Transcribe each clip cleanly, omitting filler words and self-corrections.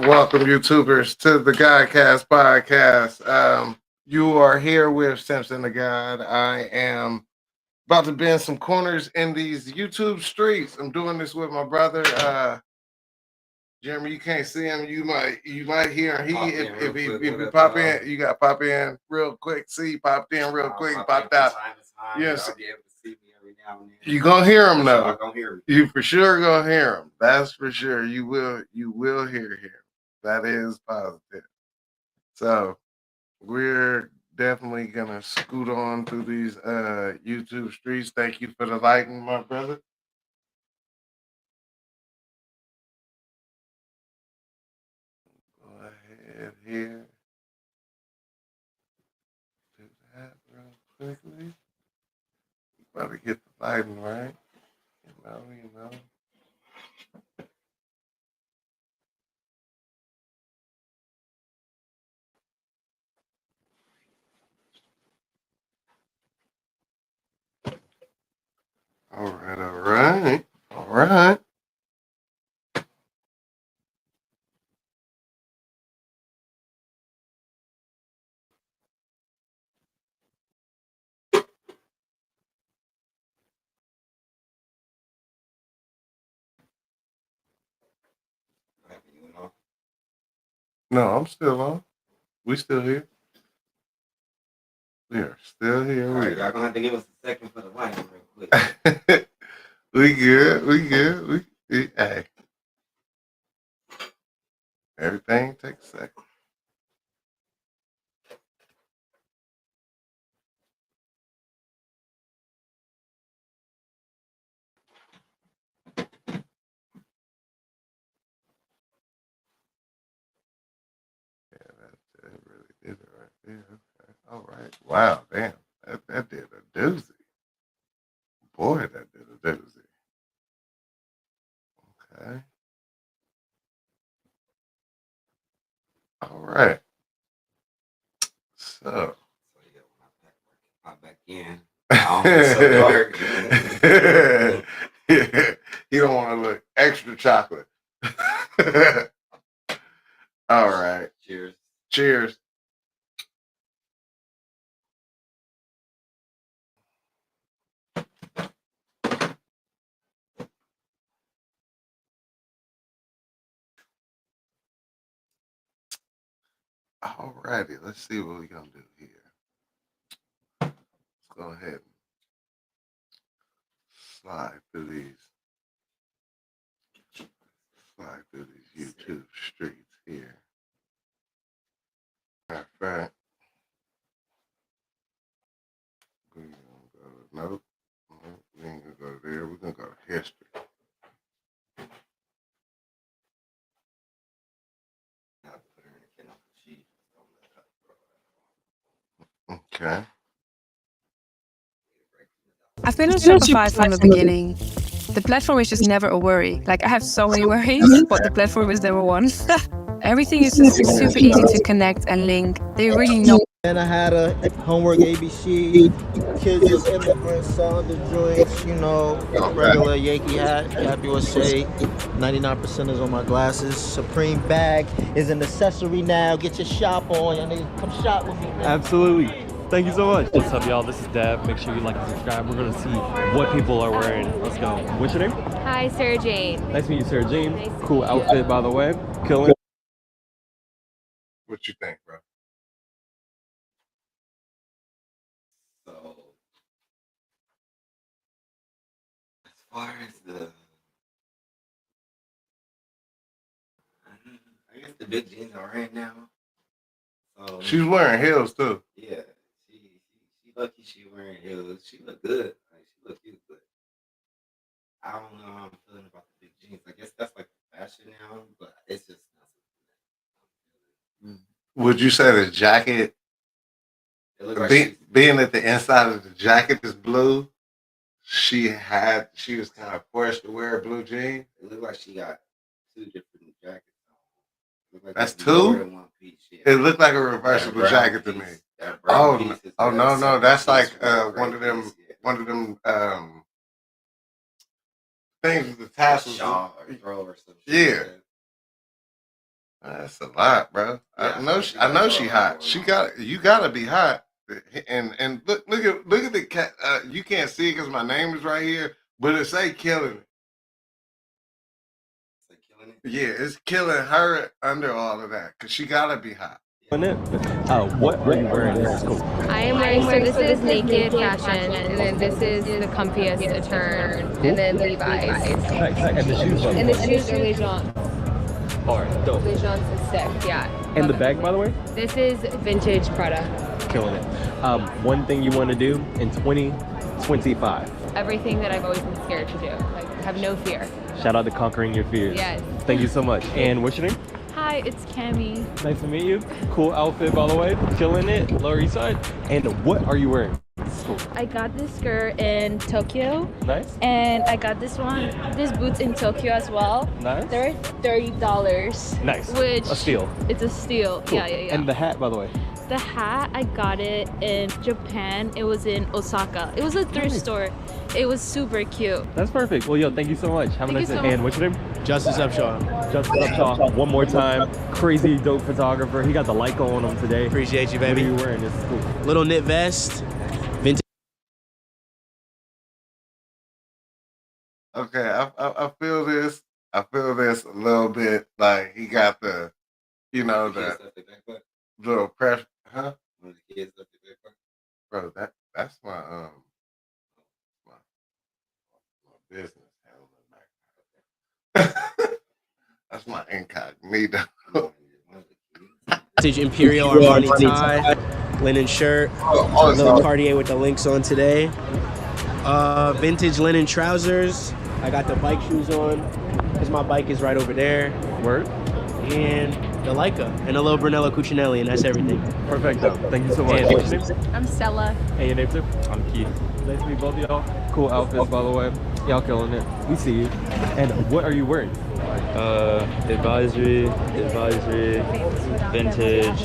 Welcome, YouTubers, to the Godcast podcast. You are here with Simpson the God. I am about to bend some corners in these YouTube streets. I'm doing this with my brother, Jeremy. You can't see him. You might hear him. If you pop in, you got to pop in real quick. See, popped in real quick, popped out. Yes. You gonna hear him though. You for sure gonna hear him. That's for sure. You will hear him. That is positive. So we're definitely gonna scoot on through these YouTube streets. Thank you for the lighting, my brother. Go ahead here. Do that real quickly. About to get the lighting right. You know. All right. No, I'm still on. We still here. We are still here. All right, y'all gonna have to give us a second for the lighting real quick. We good. Hey. Everything takes a second. That really did it right there. Okay. All right. Wow, damn. That did a doozy. Boy, that did a doozy. Okay. All right. So yeah, when I pop back in, so you don't want to look extra chocolate. All right. Cheers. All righty. Let's see what we're going to do here. Let's go ahead and slide through these YouTube streets here. Matter of fact, we're gonna go we ain't gonna go there. We're gonna go to history. Okay. I've been on Shopify from the beginning. The platform is just never a worry. Like, I have so many worries, but the platform is number one. Everything is just super easy to connect and link. They really know. And I had a homework ABC, kids of immigrants selling the joints, you know, regular Yankee hat, Cap USA, 99% is on my glasses. Supreme bag is an accessory now. Get your shop on, y'all niggas come shop with me, man. Absolutely. Thank you so much. What's up, y'all? This is Deb. Make sure you like and subscribe. We're gonna see what people are wearing. Let's go. What's your name? Hi, Sarah Jane. Nice to meet you, Sarah Jane. Nice cool outfit, by the way. Killing. What you think, bro? So, as far as I guess the big jeans are right now. So she's wearing heels too. Yeah, she lucky she wearing heels. She look good. Like, she look cute, but I don't know how I'm feeling about the big jeans. I guess that's like fashion now, but it's just not something that Would you say the jacket, it looks like being that the inside of the jacket is blue, she was kind of forced to wear blue jeans? it looked like she got 2 different jackets on. It looked like That's it's more 2? than one piece. Yeah. It looked like a That reversible brown jacket to piece- me. that brown Oh, piece is oh the no, second that's piece like with the gray one of them piece, yeah. things with the A tassels. shawl or throw or some shit. Yeah. like that. That's a lot, bro. Yeah, I know she hot. You gotta be hot. And look at the cat. You can't see it because my name is right here, but it say killing it. It's like killing it. Yeah, it's killing her under all of that because she gotta be hot. What are you wearing? This is cool. I am wearing, so this is naked fashion, and then this is the comfiest Etern, and then Levi's. And the shoes. And the shoes are Legence. Alright, dope. Legence is sick, yeah. And the bag, by the way? This is vintage Prada. Killing it. One thing you want to do in 2025. Everything that I've always been scared to do. Like, have no fear. Shout out to conquering your fears. Yes. Thank you so much. And what's your name? Hi, it's Cami. Nice to meet you. Cool outfit, by the way. Killing it. Lower East Side. And what are you wearing? This is cool. I got this skirt in Tokyo, Nice. and I got these boots in Tokyo as well. Nice. They're $30. Nice. Which A steal. It's a steal. Cool. Yeah. And the hat, by the way. The hat, I got it in Japan. It was in Osaka. It was a thrift Nice. store. It was super cute. That's perfect. Well, yo, thank you so much. Have a Thank nice you day. so And what's your name? Justice Upshaw. Justin Upshaw. One more time. Crazy dope photographer. He got the Leica on him today. Appreciate you, What are baby. you wearing? This is cool. Little knit vest. Vintage. Okay, I feel this. I feel this a little bit like he got the, The the kids left the backpack. little pressure, huh? One of the kids left the backpack. Bro, that's my my business handling. That's my incognito. One of the kids. Vintage Imperial Armani tie. Linen shirt. Little Cartier with the links on today. Vintage linen trousers. I got the bike shoes on because my bike is right over there. Word. And the Leica and a little Brunello Cucinelli, and that's everything. Perfecto. Thank you so much. And What's your name? I'm Stella. And your name too? I'm Keith. Nice to meet both of y'all. Cool outfits, by the way. Y'all killing it. We see you. And what are you wearing? Advisory, vintage,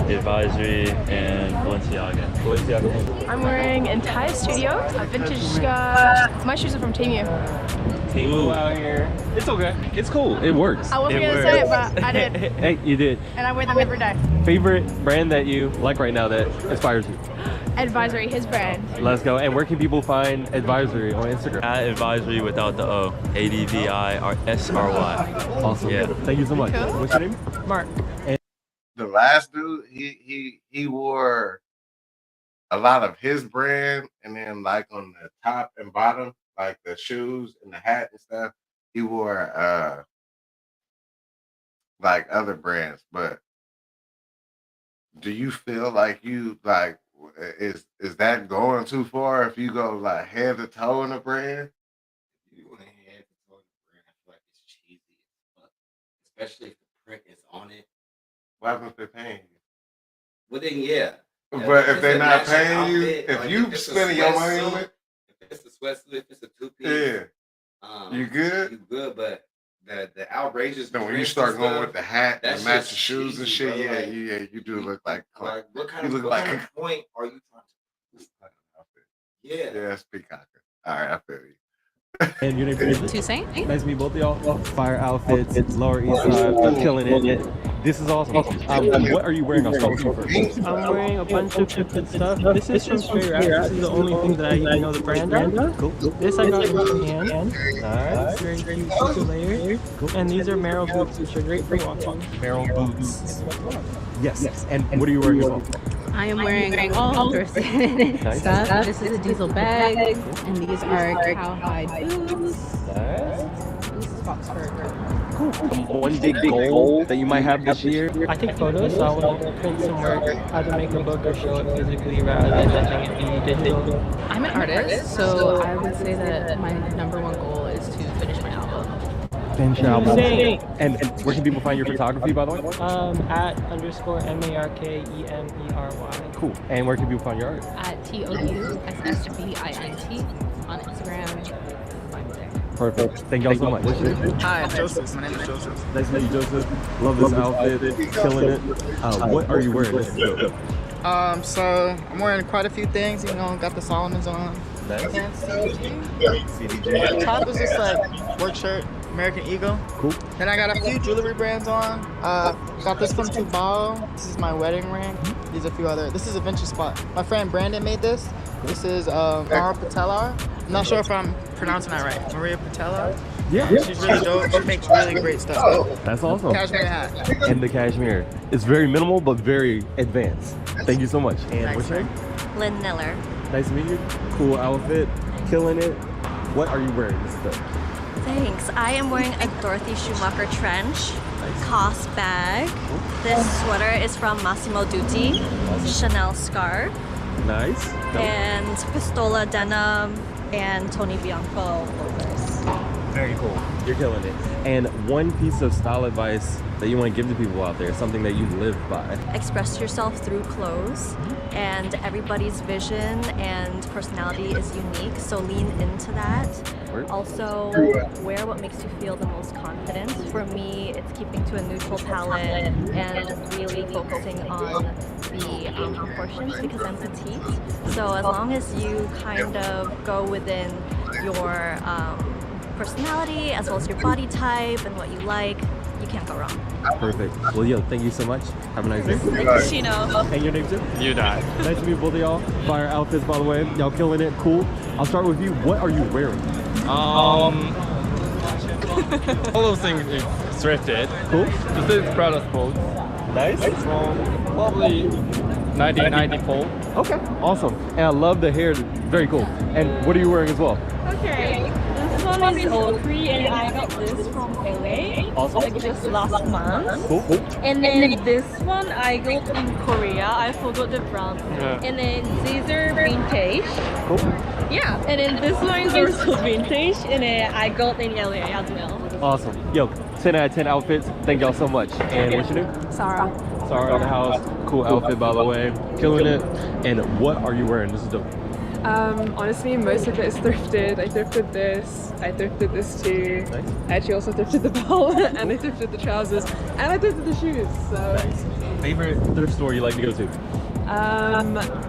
advisory, and Balenciaga. I'm wearing Entire Studio, a vintage. My shoes are from Temu. Temu out here. It's okay. It's cool. It works. I wasn't gonna say it, but I did, Hey, you did. and I wear them every day. Favorite brand that you like right now that inspires you? Advisory, his brand. Let's go. And where can people find Advisory on Instagram? At advisory without the O. ADVISRY. Awesome. Yeah. Thank you so much. Cool. What's your name? Mark. The last dude, he wore a lot of his brand, and then like on the top and bottom, like the shoes and the hat and stuff, he wore like other brands. But do you feel like is that going too far if you go like head to toe in a brand? If you want to head to toe the brand, I feel like it's cheesy as fuck. Especially if the print is on it. What happens if they're paying you? Well then, yeah. But if it's they're a not matching paying you, outfit, if like, you it's a spending your money on sweatsuit, it, if it's a sweatsuit, if it's a two-piece, yeah, you good. You good, but the outrageous. Then when you prints start and going stuff, with the hat that and match the shit's shoes and cheesy, shit, bro. yeah, Like, you do look like what kind you of look what like kind of point are you trying to? Yeah. yeah, it's peacocker. All right, I feel you. And your name is Toussaint. Nice to meet both of y'all. Fire outfits, Lower East Side, killing it. This is awesome. What are you wearing on Stone first? I'm wearing a bunch of different stuff. This is from Straight Rap. This is the only thing that I even know the brand of. Cool. This I got in Japan. Nice. It's very cute, super layered. And these are Merrell boots, which are great for walking. Merrell boots. Yes. And what are you wearing as well? I am wearing all thrifted Nice. stuff. This is a diesel bag, and these are cowhide boots. Nice. This is Foxford. One big goal that you might have this year. I take photos, so I want to print some work, either make a book or show it physically rather than letting it be digital. I'm an artist, so I would say that my number one goal Venture album. And where can people find your photography, by the way? @_MARKEMERY. Cool. And where can people find your art? At TOUSSBINT on Instagram. Find me there. Perfect. Thank y'all so much. Hi, Joseph. My name is Joseph. Nice to meet you, Joseph. Love this outfit. Killing it. What are you wearing? This is dope. So I'm wearing quite a few things. You know, got the Solomons on. Nice. And CDG. Top is just like work shirt, American Eagle. Cool. Then I got a few jewelry brands on. Got this from Tubal. This is my wedding ring. These are a few other. This is a vintage spot. My friend Brandon made this. This is Mara Patellar. I'm not sure if I'm pronouncing that right. Maria Patellar. Yeah. She's really dope. She makes really great stuff. That's awesome. Cashmere hat. And the cashmere. It's very minimal, but very advanced. Thank you so much. And Nice. what's your name? Lynn Miller. Nice to meet you. Cool outfit. Killing it. What are you wearing? This is dope. Thanks. I am wearing a Dorothy Schumacher trench, COS bag. This sweater is from Massimo Dutti, Chanel scarf, Nice. and Pistola denim, and Tony Bianco loafers. Very cool. You're killing it. And one piece of style advice that you want to give to people out there, something that you live by. Express yourself through clothes, and everybody's vision and personality is unique, so lean into that. Also, wear what makes you feel the most confident. For me, it's keeping to a neutral palette and really focusing on the proportions because I'm petite. So as long as you kind of go within your personality as well as your body type and what you like, you can't go wrong. Perfect. Well, yo, thank you so much. Have a nice day. Chino. And your name too? You die. Nice to meet both of y'all. Fire outfits, by the way. Y'all killing it. Cool. I'll start with you. What are you wearing? All those things is thrifted. Cool. This is Prada Sports. Nice. From probably 1994. Okay. Awesome. And I love the hair. Very cool. And what are you wearing as well? Okay, this one is O3 and I got this from LA. Awesome. Like just last month. Cool. And then this one I got in Korea. I forgot the brand. Yeah. And then these are vintage. Cool. Yeah. And then this one is also vintage and then I got in LA as well. Awesome. Yo, 10 out of 10 outfits. Thank y'all so much. And what's your name? Sarah. Sarah in the house. Cool outfit, by the way. Killing it. And what are you wearing? This is dope. Honestly, most of it is thrifted. I thrifted this. I thrifted this too. Nice. I actually also thrifted the belt and I thrifted the trousers and I thrifted the shoes. So Nice. Favorite thrift store you like to go to?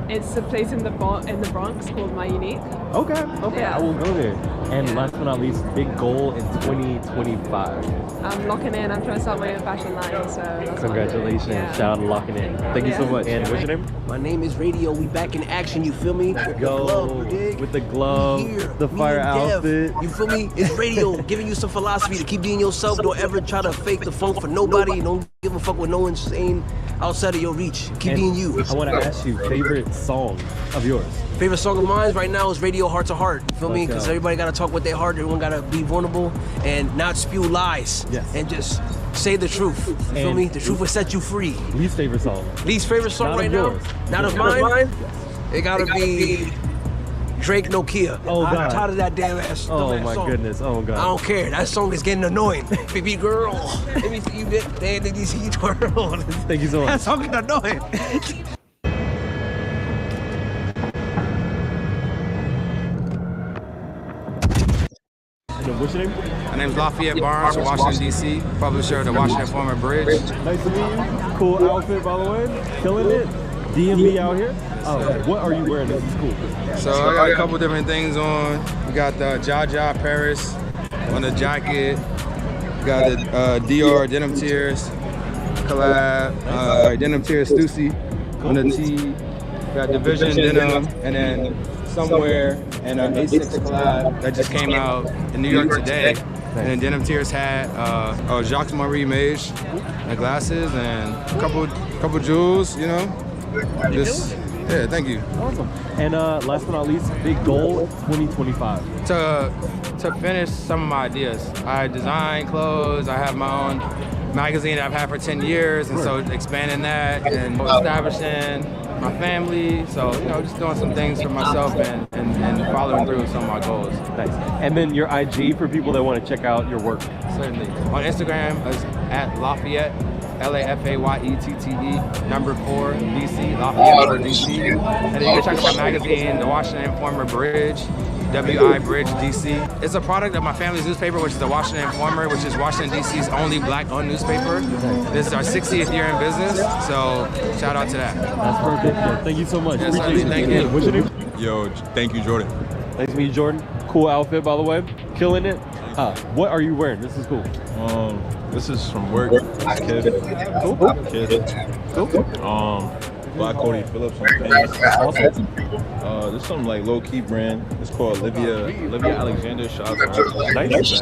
it's a place in the Bronx called My Unique. Okay, Yeah. I will go there. And last but not least, big goal in 2025. I'm locking in. I'm trying to start my own fashion line. So that's Congratulations. Yeah. Shout out to locking in. Thank you so much. And what's your name? My name is Radio. We back in action, you feel me? With Go. the glove, you dig? With the glove, We here, the me fire and Dev, outfit. You feel me? It's Radio, giving you some philosophy to keep being yourself. Don't ever try to fake the funk for nobody. Don't give a fuck what no one's saying outside of your reach. Keep And being you. I want to ask you, favorite song of yours? Favorite song of mine right now is Radio Heart to Heart. You feel me? Let's Because go. everybody gotta talk with their heart. Everyone gotta be vulnerable and not spew lies. Yes. And just say the truth. You feel And- me? The truth will set you free. Least favorite song? Least favorite song Not right of now? yours. Not of Not of mine? It gotta be Drake Nokia. Oh, God. I'm tired of that damn ass. Oh dumbass my song. goodness. Oh I God. don't care. That song is getting annoying. Baby girl, let me see you did. Did you see you twirl? Thank you so That much. song is annoying. And what's your name? My name's Lafayette Barnes from Washington, D.C., publisher of the Washington Informer Bridge. Nice to meet you. Cool outfit, by the way. Killing it. DMV out here. What are you wearing? This is cool. So I got a couple different things on. We got the Jaja Paris on the jacket. We got the Dior Denim Tears collab, Denim Tears Stussy on the tee. We got Division Denim, and then somewhere and an A6 collab that just came out in New York today. And then Denim Tears had Jacques Marie Mage, the glasses, and a couple jewels, you know. Just, yeah, thank you. Awesome. And last but not least, big goal 2025. To finish some of my ideas. I design clothes. I have my own magazine that I've had for 10 years, and so expanding that and establishing my family. So, you know, just doing some things for myself and following through with some of my goals. Nice. And then your IG for people that want to check out your work. Certainly. On Instagram is at Lafayette, LAFAYETTE, number 4, DC, Lafayette 4 DC. And then you can check out my magazine, The Washington Informer Bridge, WI Bridge DC. It's a product of my family's newspaper, which is the Washington Informer, which is Washington DC's only black-owned newspaper. This is our 60th year in business, so shout out to that. That's perfect. Yeah, thank you so much. Yes, thank you. What's your name? Yo, thank you, Jordan. Nice to meet you, Jordan. Cool outfit, by the way. Killing it. What are you wearing? This is cool. This is from work. This kid. Cool. Kid. Cool. Black Cody Phillips. Awesome. This is some like low-key brand. It's called Olivia Alexander. Shout out to her. Nice.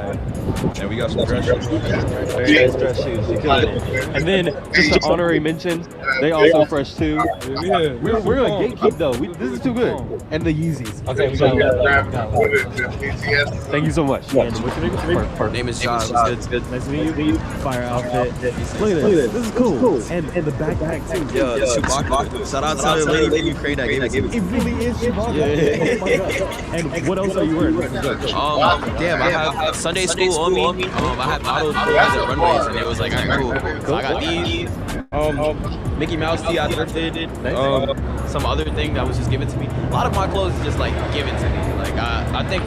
And we got some dress shoes. Very nice dress shoes. You're killing it. And then just an honorary mention, they also fresh too. Yeah. We're gonna gatekeep though. This is too good. And the Yeezys. Okay, we got it. Thank you so much. And what's your name? My name is John. It's good. Nice to meet you. Fire outfit. Look at this. This is cool. And the backpack too. Yo, the Chewbacca. Shout out to the lady from Ukraine that gave it to me. It really is Chewbacca. Yeah. Oh my God. And what else are you wearing? Damn, I have Sunday school on me. I had models for the runways, and it was like, all right, cool. So I got these. Mickey Mouse tee I thrifted. Some other thing that was just given to me. A lot of my clothes is just like given to me. Like I think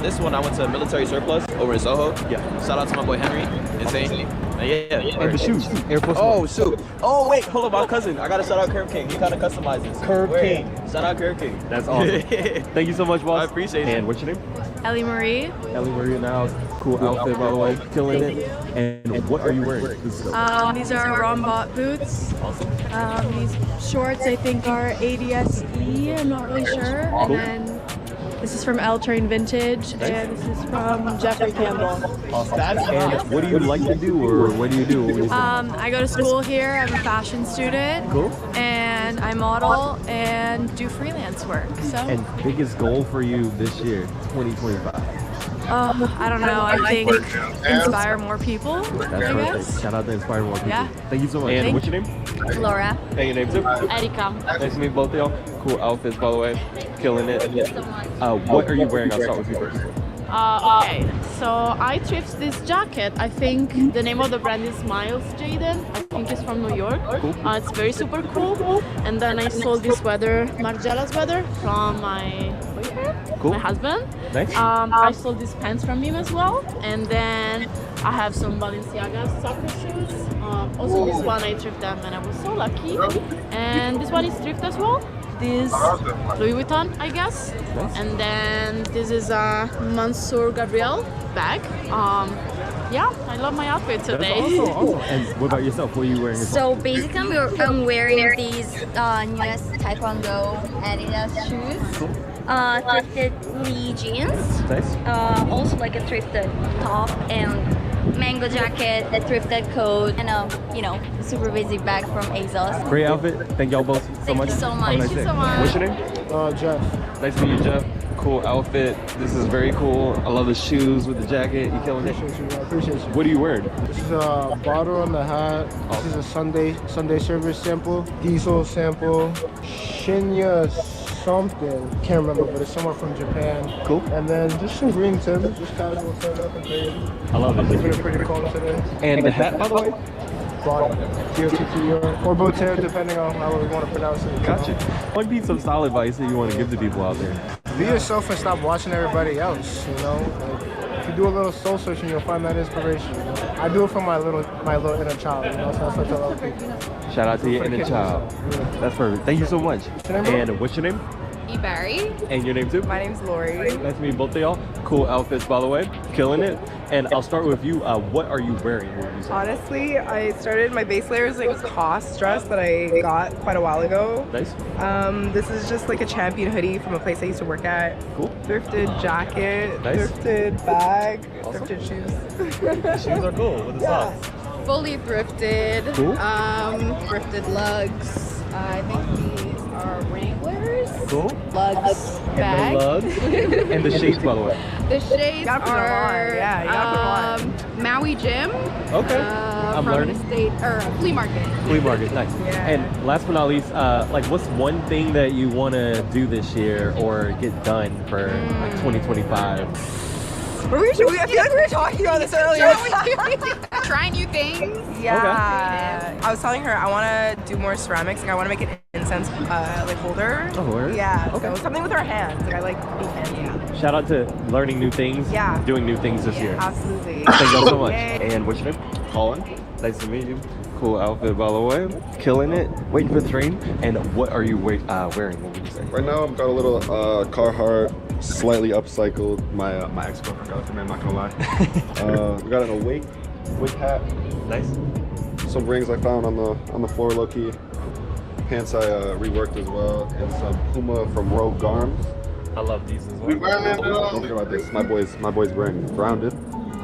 this one I went to Military Surplus over in Soho. Yeah. Shout out to my boy Henry. Insane. Yeah. And the shoes. Air Force Oh shoot. Oh wait, hold on, my cousin. I gotta shout out Curve King. He kind of customizes. Curve King. Shout out Curve King. That's awesome. Thank you so much, boss. I appreciate it. And what's your name? Ellie Marie. Ellie Marie now. Cool outfit, by the way. Killing it. And what are you wearing? These are Rombot boots. Awesome. These shorts I think are ADSE. I'm not really sure. And then this is from L Train Vintage, and this is from Jeffrey Campbell. Awesome. And what do you like to do, or what do you do? I go to school here. I'm a fashion student. Cool. And I model and do freelance work. So. And biggest goal for you this year, 2025? I don't know. I think inspire more people. That's I perfect. guess. Shout out to inspire more people. Yeah. Thank you so much. And what's your name? Laura. And your name too? Erika. Nice to meet both of y'all. Cool outfits, by the way. Killing it. What are you wearing? I'll start with you first. Okay, so I thrifted this jacket. I think the name of the brand is Miles Jaden. I think it's from New York. It's very super cool. And then I sold this sweater, Margiela sweater, from my boyfriend, my husband. Nice. I sold these pants from him as well. And then I have some Balenciaga soccer shoes. Also this one I thrifted them and I was so lucky. And this one is thrift as well. This Louis Vuitton, I guess. Nice. And then this is a Mansour Gabriel bag. Yeah, I love my outfit today. That's awesome. And what about yourself? What are you wearing? So basically, I'm wearing these newest Taekwondo Adidas shoes. Thrifted Lee jeans. Nice. Also like a thrifted top and mango jacket, a thrifted coat, and a super basic bag from ASOS. Great outfit. Thank y'all both so much. Thank you so Have a much. nice Thank you day. so much. What's your name? Jeff. Nice to meet you, Jeff. Cool outfit. This is very cool. I love the shoes with the jacket. You killing it. I appreciate you. What are you wearing? This is a bottle on the hat. This is a Sunday service sample. Diesel sample. Shinya something. Can't remember, but it's somewhere from Japan. Cool. And then just some green Timbs. Just casual turn up and crazy. I love it. Keeping it pretty cold today. And the hat, by the way? T-O-T-T-O or Boter, depending on how we want to pronounce it. Gotcha. What would be some solid advice that you want to give to people out there? Be yourself and stop watching everybody else, you know? Like, if you do a little soul searching, you'll find that inspiration. You know? I do it for my little inner child, you know, so that's what I tell other people. Shout out to your inner child. That's perfect. Thank you so much. And what's your name? Barry. And your name too? My name's Lori. Nice to meet both of y'all. Cool outfits, by the way. Killing it. And I'll start with you. What are you wearing? Honestly, I started my base layers like COS dress that I got quite a while ago. Nice. This is just like a Champion hoodie from a place I used to work at. Cool. Thrifted jacket, Nice. thrifted bag, Awesome. thrifted shoes. The shoes are cool with the socks. Fully thrifted. Cool. Thrifted lugs. I think these are Wranglers. Cool. Lugs And bag. the lugs. And the shades, by the way. The shades gotta put them on. are Yeah, you gotta put them Maui Gym. Okay. I'm from learning. the state or flea market. Flea market, nice. Yeah. And last but not least, like what's one thing that you want to do this year or get done for like 2025? I feel like we were talking about this earlier. Try new things. Yeah. I was telling her I want to do more ceramics. Like I want to make an incense like holder. Oh, word? Yeah. Okay. So something with our hands. Like I like being handy. Shout out to learning new things, Yeah. doing new things this year. Absolutely. Thank y'all so much. Yay. And what's your name? Colin, nice to meet you. Cool outfit, by the way. Killing it. Waiting for the train. And what are you wearing? What would you say? Right now, I've got a little Carhartt, slightly upcycled. My ex-girlfriend got it for me, I'm not gonna lie. We got an awake hat. Nice. Some rings I found on the floor, low key. Pants I reworked as well, and some Puma from Rogue Garms. I love these as well. Don't think about this. My boy's wearing Grounded.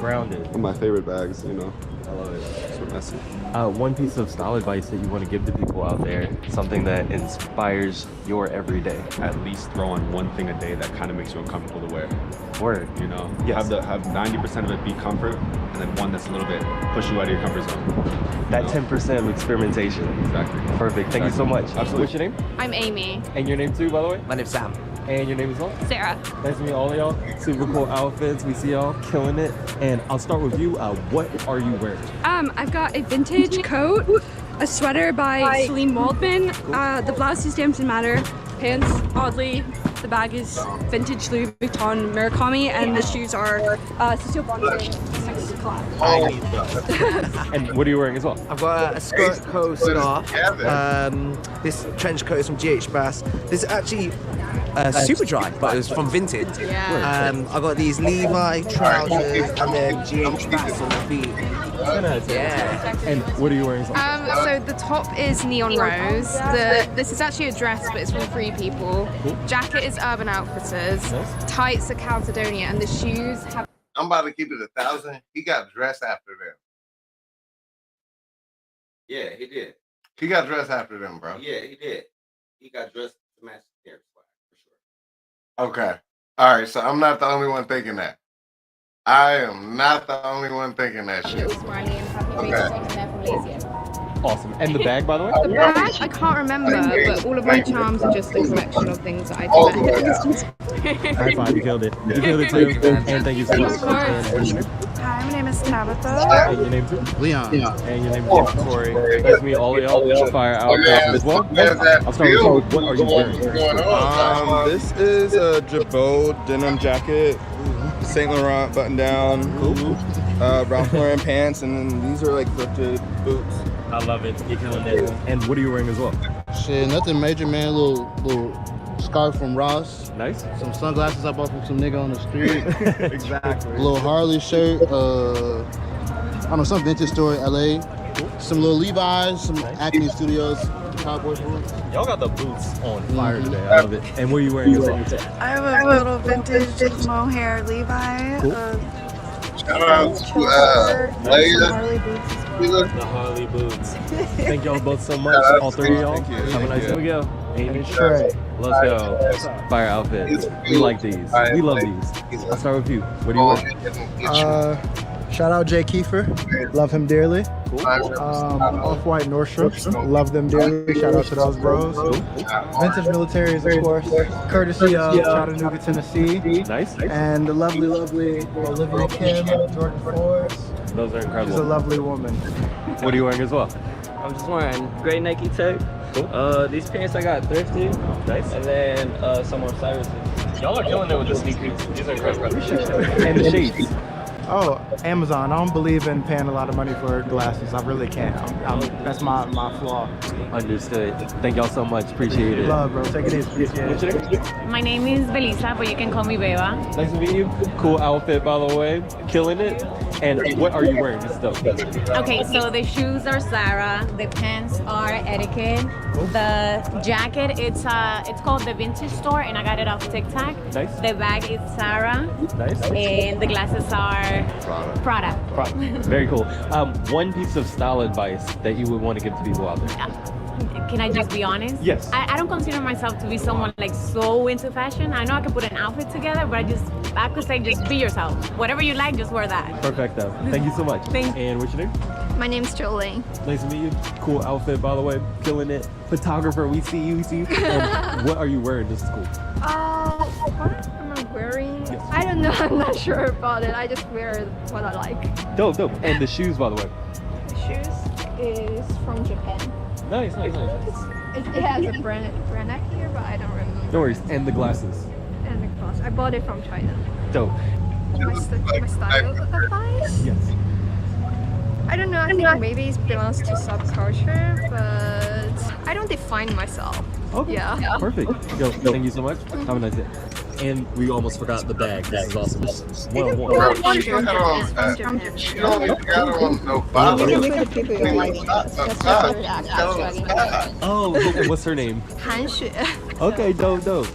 Grounded. One of my favorite bags, you know. I love it. So messy. One piece of style advice that you want to give to people out there, something that inspires your everyday. At least throw on one thing a day that kind of makes you uncomfortable to wear. Word. You know, Yes. have 90% of it be comfort, and then one that's a little bit push you out of your comfort zone. That 10% of experimentation. Exactly. Perfect. Thank you so much. Absolutely. What's your name? I'm Amy. And your name too, by the way? My name's Sam. And your name is what? Sarah. Nice to meet all of y'all. Super cool outfits. We see y'all killing it. And I'll start with you. What are you wearing? I've got a vintage coat, a sweater by Celine Waldman. The blouse is Dampton Matter. Pants, oddly, the bag is vintage Louis Vuitton Murakami, and the shoes are Cecile Bonnet 6 Club. And what are you wearing as well? I've got a skirt coat scarf. This trench coat is from GH Bass. This is actually super dry, but it was from Vintage. Yeah. I got these Levi trousers and then GH Bass on the feet. Yeah. And what are you wearing as well? So the top is Neon Rose. This is actually a dress, but it's from Free People. Jacket is Urban Outfitters. Tights are Calcedonia, and the shoes have. I'm about to keep it 1,000. He got dressed after them. Yeah, he did. He got dressed after them, bro. Yeah, he did. He got dressed to match the hair swag for sure. Okay. All right. So I'm not the only one thinking that. I am not the only one thinking that shit. Awesome. And the bag, by the way? The bag, I can't remember, but all of my charms are just a collection of things that I collect. High five, you killed it. You killed it too. And thank you so much. Hi, my name is Tabitha. And your name too? Leon. And your name is Corey. Nice to meet all of y'all. Fire outfits as well. I'll start with you. What are you wearing? This is a Jabot denim jacket, Saint Laurent button down, Ralph Lauren pants, and then these are like thrifted boots. I love it. You're killing it. And what are you wearing as well? Shit, nothing major, man. Little scarf from Ross. Nice. Some sunglasses I bought from some nigga on the street. Exactly. A little Harley shirt. I don't know, some vintage store in LA. Some little Levi's, some Acme Studios, cowboy boots. Y'all got the boots on fire today. I love it. And what are you wearing as well? I have a little vintage mohair Levi. Cool. Shout out to Harley boots as well. The Harley boots. Thank y'all both so much. All three of y'all. Have a nice day. Here we go. Amy, Let's go. Fire outfits. We like these. We love these. I'll start with you. What do you wear? Shout out Jay Kiefer. Love him dearly. Off-White Nordstrom. Love them dearly. Shout out to those bros. Vintage Militaries, of course. Courtesy of Chattanooga, Tennessee. Nice. And the lovely Olivia Kim, Jordan Force. Those are incredible. She's a lovely woman. What are you wearing as well? I'm just wearing gray Nike Tech. Cool. These pants I got thrifted. Nice. And then some more Cyrus's. Y'all are killing it with the sneakers. These are incredible. And the shades. Oh, Amazon. I don't believe in paying a lot of money for glasses. I really can't. That's my flaw. Understood. Thank y'all so much. Appreciate it. Love, bro. Take it easy. What's your name? My name is Belisa, but you can call me Beba. Nice to meet you. Cool outfit, by the way. Killing it. And what are you wearing? This stuff. Okay, so the shoes are Zara, the pants are Etiquette, the jacket it's called the Vintage Store, and I got it off TikTok. Nice. The bag is Zara. Nice. And the glasses are Prada. Very cool. One piece of style advice that you would want to give to people out there. Can I just be honest? Yes. I don't consider myself to be someone like so into fashion. I know I can put an outfit together, but I could say just be yourself. Whatever you like, just wear that. Perfecto. Thank you so much. Thanks. And what's your name? My name's Jolene. Nice to meet you. Cool outfit, by the way. Killing it. Photographer, we see you. What are you wearing? This is cool. What am I wearing? Yes. I don't know. I'm not sure about it. I just wear what I like. Dope. And the shoes, by the way. The shoes is from Japan. Nice. It has a brand neck here, but I don't remember. No worries. And the glasses. And the glasses. I bought it from China. Dope. My style applies? Yes. I don't know, I think maybe it belongs to subculture, but I don't define myself. Okay. Yeah. Perfect. Yo, thank you so much. Have a nice day. And we almost forgot the bag. This is awesome. One. She don't even got on no bottle. Oh, what's her name? Han Xue. Okay, dope.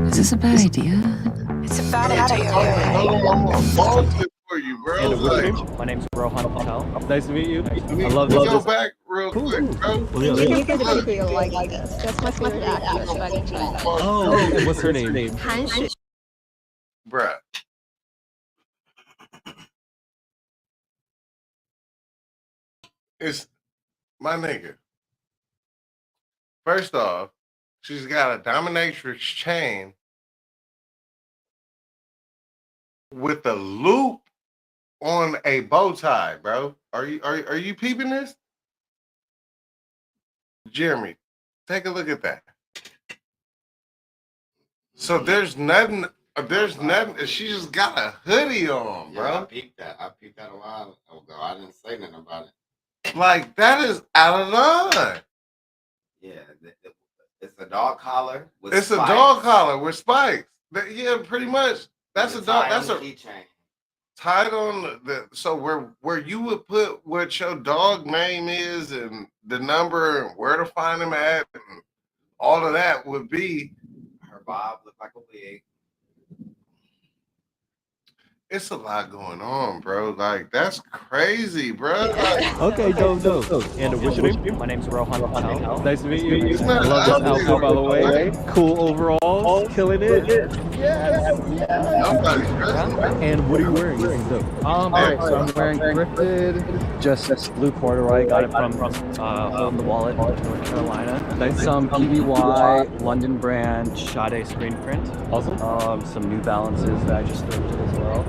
Is this a bad idea? It's a bad idea. For you, bro. And what's your name? My name's Rohan Patel. Nice to meet you. I love this. Go back real quick, bro. Like this. That's my favorite actress back in China. Oh, and what's her name? Han Xue. Bruh. It's my nigga. First off, she's got a dominatrix chain with a loop on a bow tie, bro. Are you peeping this? Jeremy, take a look at that. So there's nothing. She just got a hoodie on, bro. Yeah, I peeped that a while ago. I didn't say nothing about it. Like, that is out of line. Yeah, it's a dog collar. It's a dog collar with spikes. Yeah, pretty much. That's a dog. That's a keychain. Tied on the. So where you would put what your dog name is and the number and where to find him at and all of that would be. Her bob looked like a wig. It's a lot going on, bro. Like, that's crazy, bro. Like, okay, dope. And what's your name? My name's Rohan Patel. Nice to meet you. I love this outfit, by the way. Cool overall. Killing it. Yes. And what are you wearing? This is dope. Alright, so I'm wearing thrifted, just blue corduroy. Got it from Hole in the Wallet, North Carolina. Nice. Some PBY, London brand, Sade screen print. Awesome. Some New Balances that I just thrifted as well.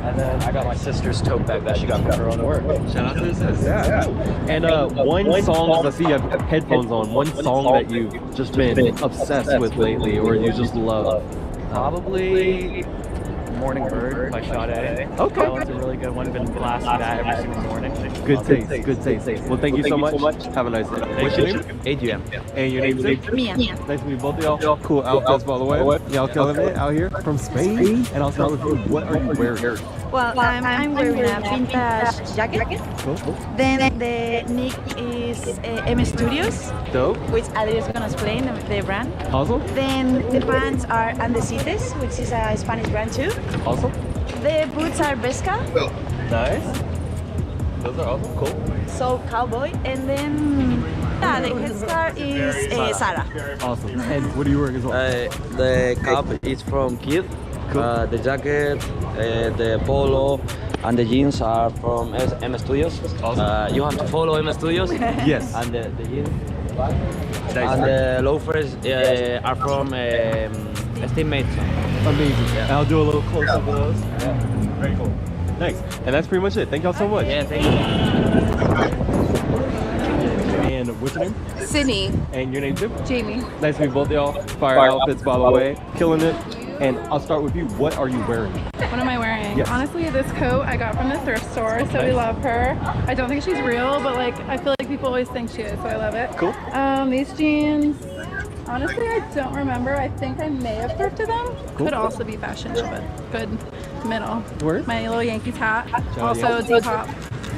And then I got my sister's tote bag that she got from her own work. Shout out to the sister. Yeah. And one song, I see you have headphones on, one song that you've just been obsessed with lately or you just love. Probably Morning Bird by Sade. Okay. That one's a really good one. Been blasting that every single morning. Good taste. Well, thank you so much. Have a nice day. What's your name? Adrian. And your name's Mia. Nice to meet both of y'all. Cool outfits, by the way. Y'all killing it out here from Spain. And I'll start with you. What are you wearing? Well, I'm wearing a vintage jacket. Cool. Then the nick is M Studios. Dope. Which Adri is gonna explain the brand. Awesome. Then the pants are Andesites, which is a Spanish brand too. Awesome. The boots are Vesca. Nice. Those are awesome. Cool. So cowboy, and then the headscarf is Zara. Awesome. And what are you wearing as well? The cap is from Kid. Cool. The jacket, the polo, and the jeans are from M Studios. Awesome. You have to follow M Studios. Yes. And the jeans. Nice. And the loafers are from Steammates. Amazing. Yeah. I'll do a little close up of those. Yeah. Very cool. Nice. And that's pretty much it. Thank y'all so much. Yeah, thank you. And what's your name? Sydney. And your name too? Jamie. Nice to meet both of y'all. Fire outfits, by the way. Killing it. And I'll start with you. What are you wearing? What am I wearing? Yes. Honestly, this coat I got from the thrift store, so we love her. I don't think she's real, but like I feel like people always think she is, so I love it. Cool. These jeans, honestly, I don't remember. I think I may have thrifted them. Cool. Could also be fashion, but good middle. Word. My little Yankees hat, out also Yankees. Depop.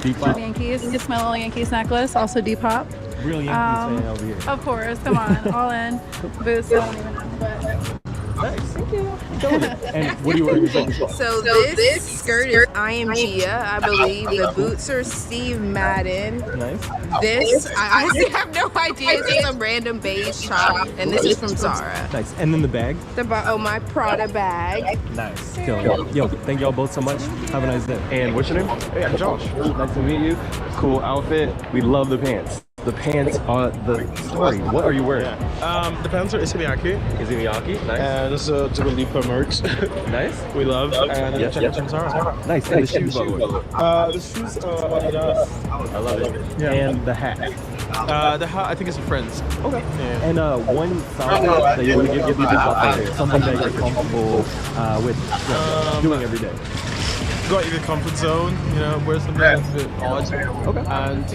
Depop. Yankees. It's my little Yankees necklace, also Depop. Real Yankees fan over here. Of course, come on, all in. Boots, I don't even know, but Nice. Thank you. And what are you wearing? So this skirt is I Am Gia, I believe. The boots are Steve Madden. Nice. This, I honestly have no idea. It's just some random beige top. And this is from Zara. Nice. And then the bag? My Prada bag. Nice. Yo, thank y'all both so much. Have a nice day. And what's your name? Hey, I'm Josh. Nice to meet you. Cool outfit. We love the pants. The pants are the story. What are you wearing? The pants are Issey-Miyake. Issey-Miyake, nice. And this is a Dua Lipa merch. Nice. We love. And yes. from Zara. Nice. And the shoes, by the way. The shoes Adidas. I love it. Yeah. And the hat. The hat, I think it's a Friends. Okay. Yeah. And one style that you want to give people out there, something that you're comfortable with doing every day. Go out of your comfort zone, wear something that's a bit odd. Okay. And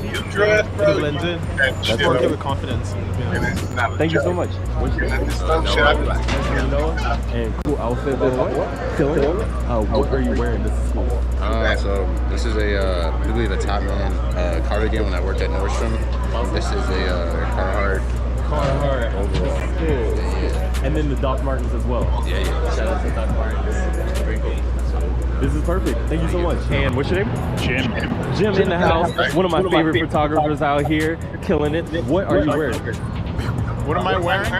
blend in. Just work it with confidence. Thank you so much. What's your name? Noah. And cool outfit, by the way. Killing. What are you wearing? This is cool. So this is I believe a Topman cardigan when I worked at Nordstrom. This is a Carhartt overall. Cool. Yeah. And then the Doc Martens as well. Yeah. Shout out to Doc Martens. Very cool. This is perfect. Thank you so much. And what's your name? Jim. Jim in the house. One of my favorite photographers out here, killing it. What are you wearing? What am I wearing?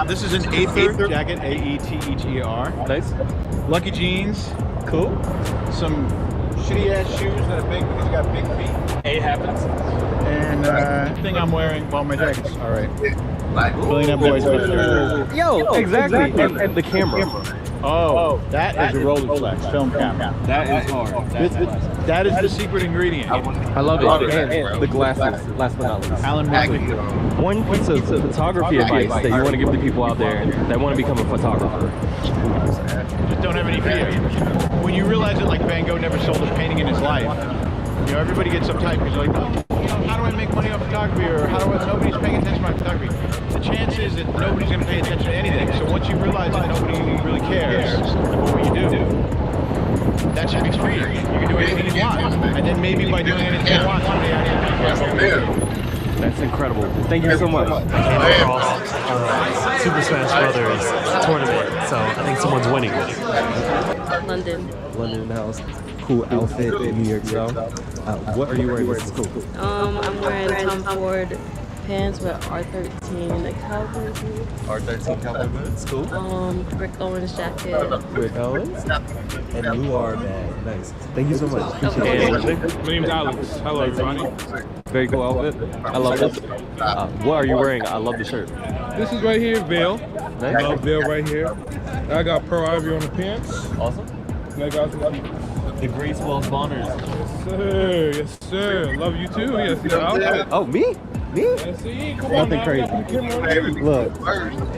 This is an Aether jacket, A-E-T-H-E-R. Nice. Lucky jeans. Cool. Some shitty ass shoes that are big because you got big feet. It happens. And the thing I'm wearing, well, my jacket's all right. Billionaire Boys. Yo, exactly. And the camera. Oh, that is a Rolleiflex film camera. That is hard. That is the secret ingredient. I love it. And the glasses, last but not least. Alan Ripley. One piece of photography advice that you want to give to people out there that want to become a photographer. Just don't have any fear. When you realize that like Van Gogh never sold a painting in his life, everybody gets uptight because they're like, how do I make money off photography, or nobody's paying attention to my photography? The chance is that nobody's going to pay attention to anything. So once you realize that nobody really cares about what you do, that should be free. You can do anything you want, and then maybe by doing anything you want, somebody out here cares about what you do. That's incredible. Thank you so much. Super Smash Brothers tournament, so I think someone's winning. London in the house. Cool outfit in New York City. What are you wearing? This is cool. I'm wearing Tom Ford pants with R13 cowboy boots. R13 cowboy boots, cool. Rick Owens jacket. Rick Owens? And Luar bag. Nice. Thank you so much. Appreciate it. My name's Alex. Hello, Johnny. Very cool outfit. I love this. What are you wearing? I love the shirt. This is right here, Veil. Nice. I love Veil right here. I got Pearl Ivory on the pants. Awesome. And I got the Grace Wells Bonners. Yes, sir. Yes, sir. Love you too. Yes, the outfit. Oh, me? Yes, see, come on, nothing crazy. Look,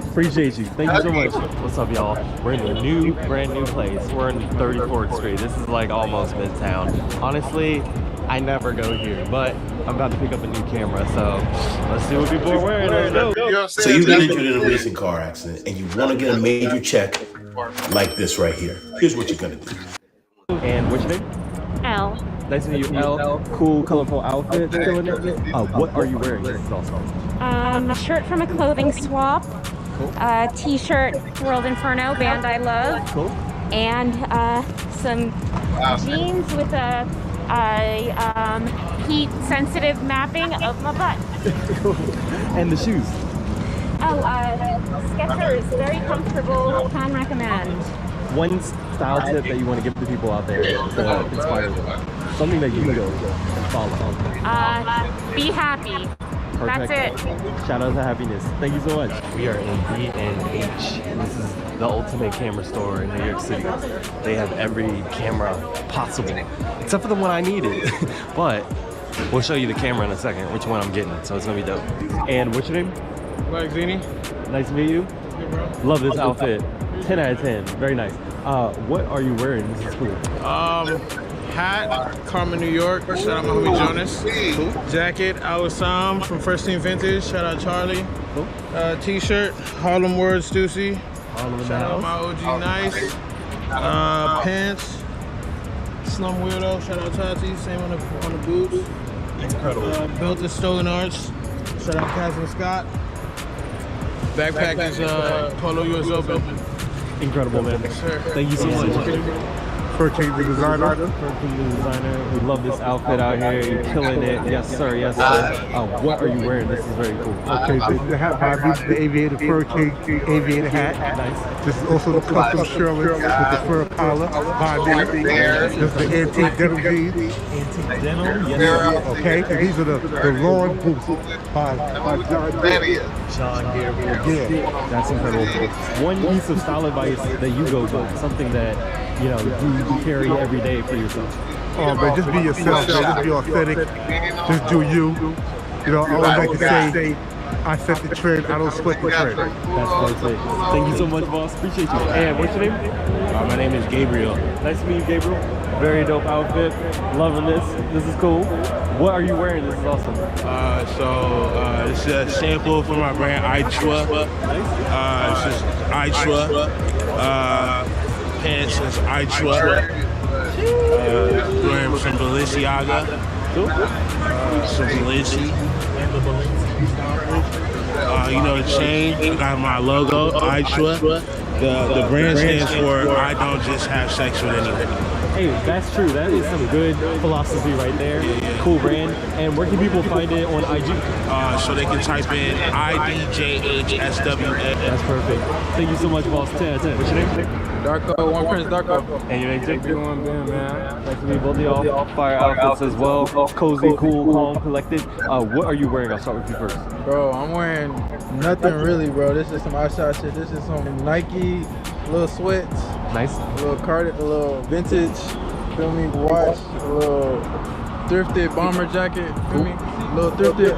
appreciate you. Thank you so much. What's up, y'all? We're in a brand new place. We're in 34th Street. This is like almost Midtown. Honestly, I never go here, but I'm about to pick up a new camera, so let's see what people are wearing. So you got injured in a recent car accident, and you want to get a major check like this right here. Here's what you're gonna do. And what's your name? L. Nice to meet you, L. Cool, colorful outfit. What are you wearing? This is awesome. A shirt from a clothing swap. Cool. T-shirt, World Inferno, band I love. Cool. And some jeans with a heat-sensitive mapping of my butt. And the shoes? Oh, Skechers, very comfortable, can recommend. One style tip that you want to give to people out there to inspire them. Something that you can go and follow. Be happy. Perfect. That's it. Shout out to happiness. Thank you so much. We are in B&H. This is the ultimate camera store in New York City. They have every camera possible, except for the one I needed. But we'll show you the camera in a second, which one I'm getting, so it's gonna be dope. And what's your name? Mike Zini. Nice to meet you. Hey, bro. Love this outfit. 10 out of 10. Very nice. What are you wearing? This is cool. Hat, Carmen, New York. Shout out my homie Jonas. Cool. Jacket, Awesome from First Team Vintage. Shout out Charlie. Cool. T-shirt, Harlem Words Stussy. Shout out my OG Nice. Pants, Slum Weirdo. Shout out Tati. Same on the boots. Incredible. Built the Stolen Arts. Shout out Cass and Scott. Backpack is Polo US Open. Incredible, man. Sure. Thank you so much. Fur King the designer. Fur King the designer. We love this outfit out here. You're killing it. Yes, sir. Yes, sir. What are you wearing? This is very cool. Okay, the hat by me, the aviator Fur King aviator hat. Nice. This is also the custom Sherman with the fur collar by me. This is the antique denim jeans. Antique denim. Yes. Okay, and these are the lawn boots by John Deere. John Deere. Yeah. That's incredible. One piece of style advice that you go by, something that you carry every day for yourself. Oh man, just be yourself, man. Just be authentic. Just do you. You know, I always like to say, I set the trend, I don't sweat the trend. That's perfect. Thank you so much, boss. Appreciate you. And what's your name? My name is Gabriel. Nice to meet you, Gabriel. Very dope outfit. Loving this. This is cool. What are you wearing? This is awesome. This is a sample from my brand Ichwa. This is Ichwa. Pants is Ichwa. Wearing some Balenciaga. Some Balenci. The chain, got my logo, Ichwa. The brand stands for I don't just have sex with anyone. Hey, that's true. That is some good philosophy right there. Yeah. Cool brand. And where can people find it on IG? So they can type in IDJHSWA. That's perfect. Thank you so much, boss. 10 out of 10. What's your name? Darko, One Prince Darko. And your name, Jake? Everyone, man. Nice to meet both of y'all. Fire outfits as well. Cozy, cool, calm, collected. What are you wearing? I'll start with you first. Bro, I'm wearing nothing really, bro. This is some outside shit. This is some Nike, little sweats. Nice. A little vintage, feel me, watch. A little thrifted bomber jacket, feel me? A little thrifted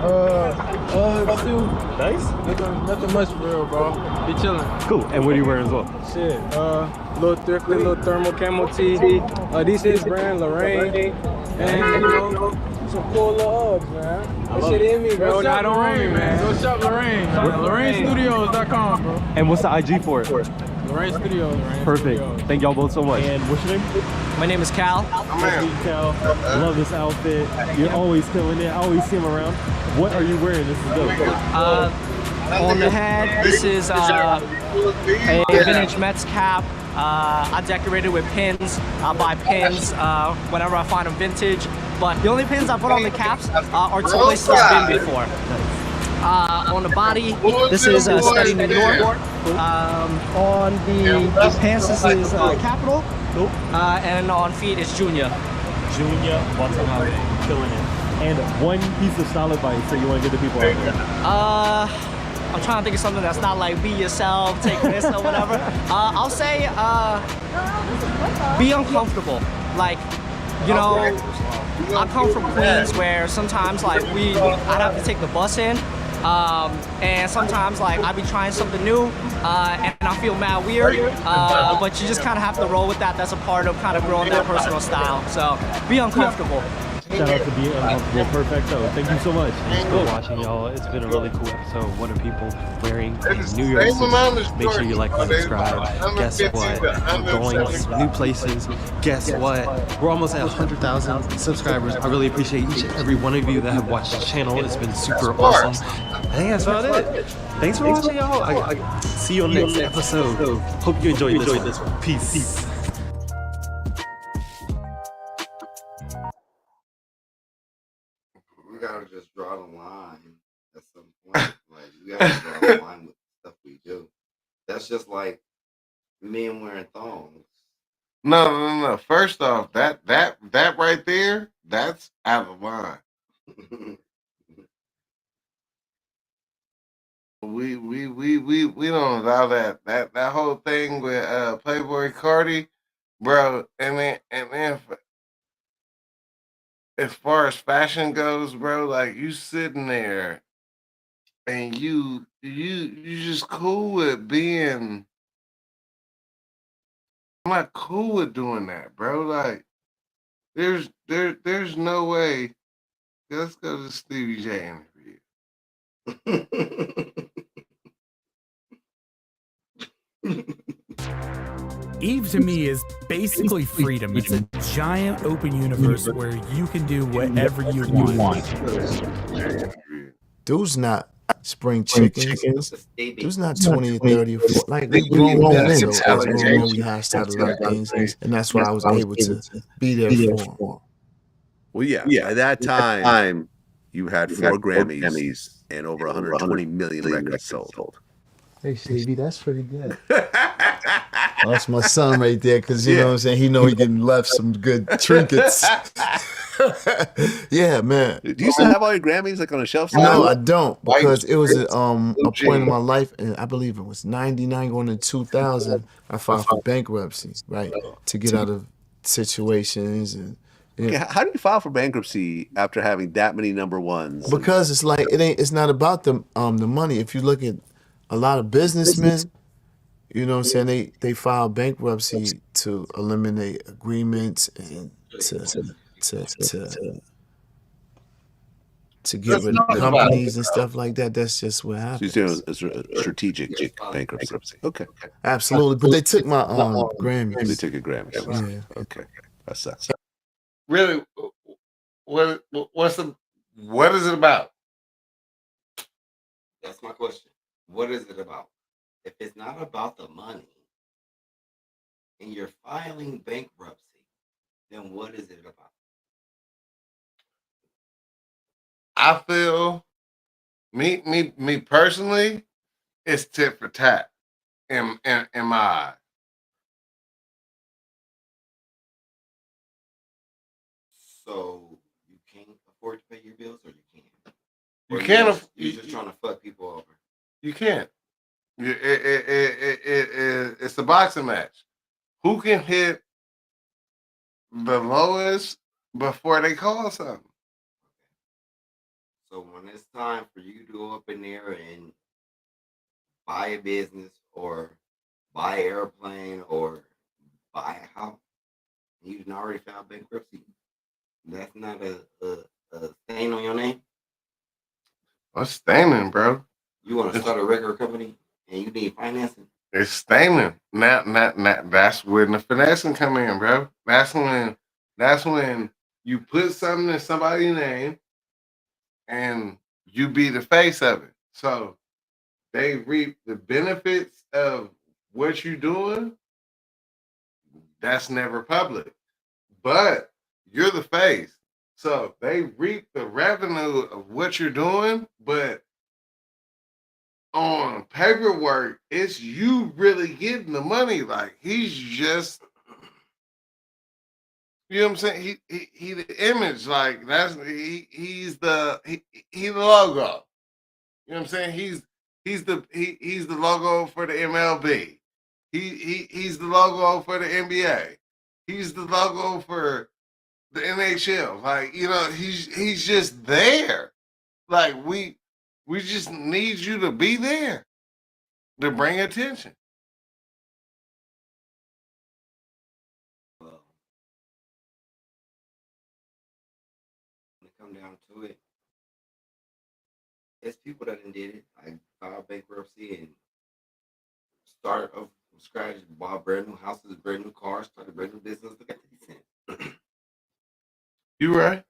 suit. Nice. Nothing much for real, bro. Be chillin'. Cool. And what are you wearing as well? Shit, little thrifted, little thermal camo tee. This is brand Lorraine. And some cool little Uggs, man. This shit in me, bro. Not on me, man. Go shop Lorraine. LorraineStudios.com, bro. And what's the IG for it? Lorraine Studios. Perfect. Thank y'all both so much. And what's your name? My name is Cal. Cal. Love this outfit. You're always killing it. I always see him around. What are you wearing? This is dope. On the head, this is a vintage Mets cap. I decorated with pins. I buy pins whenever I find them vintage. But the only pins I put on the caps are to places I've been before. On the body, this is Study New York. On the pants, this is Capital. And on feet, it's Junior. Junior Watanabe, killing it. And one piece of style advice that you want to give the people out there? I'm trying to think of something that's not like be yourself, take this or whatever. I'll say be uncomfortable. Like, I come from Queens where sometimes like I'd have to take the bus in. And sometimes like I be trying something new and I feel mad weird, but you just kind of have to roll with that. That's a part of kind of growing that personal style. So be uncomfortable. Shout out to Being Uncomfortable. Perfecto. Thanks you so much. Thanks for watching, y'all. It's been a really cool episode. What are people wearing in New York City? Make sure you like and subscribe. Guess what? We're going to some new places. Guess what? We're almost at 100,000 subscribers. I really appreciate each and every one of you that have watched the channel. It's been super awesome. I think that's about it. Thanks for watching, y'all. I see you on the next episode. Hope you enjoyed this one. Peace. We gotta just draw the line at some point. Like we gotta draw the line with the stuff we do. That's just like men wearing thongs. No. First off, that right there, that's out of line. We don't allow that whole thing with Playboy Cardi, bro. And then as far as fashion goes, bro, like you sitting there and you just cool with being. I'm not cool with doing that, bro. Like there's no way. Let's go to the Stevie J interview. Eve to me is basically freedom. It's a giant open universe where you can do whatever you want. Dude's not spring chickens. It was not 20 or 30 or 40. Like, we grown men, so as grown men, we hashed out a lot of things, and that's what I was able to be there for. Well, yeah. By that time, you had 4 Grammys and over 120 million records sold. Hey, Stevie, that's pretty good. That's my son right there, because you know what I'm saying. He know he getting left some good trinkets. Yeah, man. Do you still have all your Grammys like on a shelf? No, I don't, because it was a point in my life, and I believe it was 99 going to 2000. I filed for bankruptcy, right, to get out of situations and. Okay, how do you file for bankruptcy after having that many number ones? Because it's like it's not about the money. If you look at a lot of businessmen, you know what I'm saying, they file bankruptcy to eliminate agreements and to get rid of companies and stuff like that. That's just what happens. So you're saying a strategic bankruptcy. Okay. Absolutely. But they took my Grammys. They took your Grammys. Yeah. Okay. That sucks. Really, what is it about? That's my question. What is it about? If it's not about the money and you're filing bankruptcy, then what is it about? I feel me personally, it's tit for tat in my eye. So you can't afford to pay your bills, or you can? You can't. You're just trying to fuck people over. You can't. It's a boxing match. Who can hit the lowest before they call something? So when it's time for you to go up in there and buy a business or buy an airplane or buy a house, and you've already filed bankruptcy, that's not a stain on your name? What's staining, bro? You want to start a record company and you need financing? It's staining. Not. That's when the finessing come in, bro. That's when you put something in somebody's name and you be the face of it. So they reap the benefits of what you're doing. That's never public, but you're the face. So they reap the revenue of what you're doing, but on paperwork, it's you really getting the money. Like, he's just, you know what I'm saying? He the image, like he's the logo. You know what I'm saying? He's the logo for the MLB. He's the logo for the NBA. He's the logo for the NHL. Like, you know, he's just there. Like, we just need you to be there to bring attention. When it come down to it, it's people that done did it. I filed bankruptcy and started from scratch, bought brand new houses, brand new cars, started a brand new business. Look at these things. You right.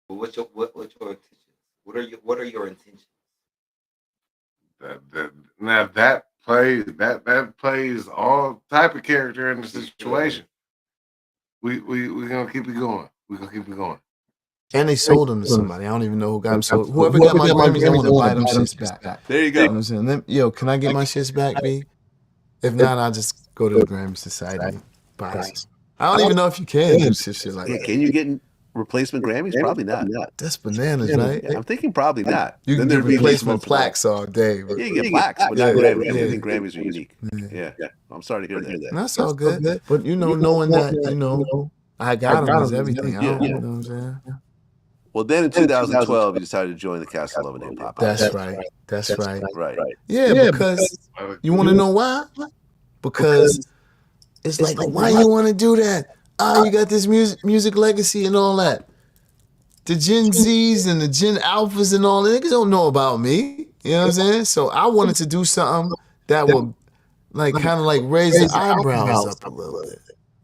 But what's your intentions? What are your intentions? That plays all type of character in the situation. We're gonna keep it going. We're gonna keep it going. And they sold them to somebody. I don't even know who got them sold. Whoever got my Grammys, I want to buy them shits back. There you go. You know what I'm saying? Yo, can I get my shits back, B? If not, I'll just go to the Grammy Society and buy them. I don't even know if you can do shit like that. Can you get replacement Grammys? Probably not. That's bananas, right? I'm thinking probably not. You can get replacement plaques all day. But you can get plaques, but not Grammys. I think Grammys are unique. Yeah. I'm sorry to hear that. That's all good. But, you know, knowing that, you know, I got them is everything. You know what I'm saying? Well, then in 2012, you decided to join the Castle Love and Hip Hop. That's right. That's right. Right. Yeah, because you want to know why? Because it's like, why you want to do that? Oh, you got this music legacy and all that. The Gen Zs and the Gen Alphas and all that, niggas don't know about me. You know what I'm saying? So I wanted to do something that would like kind of like raise the eyebrows up a little bit.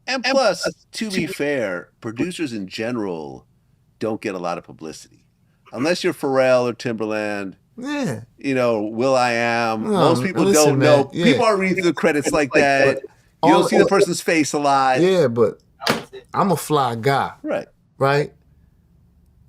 And plus, to be fair, producers in general don't get a lot of publicity. unless you're Pharrell or Timberland, Yeah. you know, Will I Am. No, Most people listen, don't know. man, yeah. People aren't reading through the credits like that. You don't see the person's face a lot. Yeah, but I'm a fly guy. Right. Right?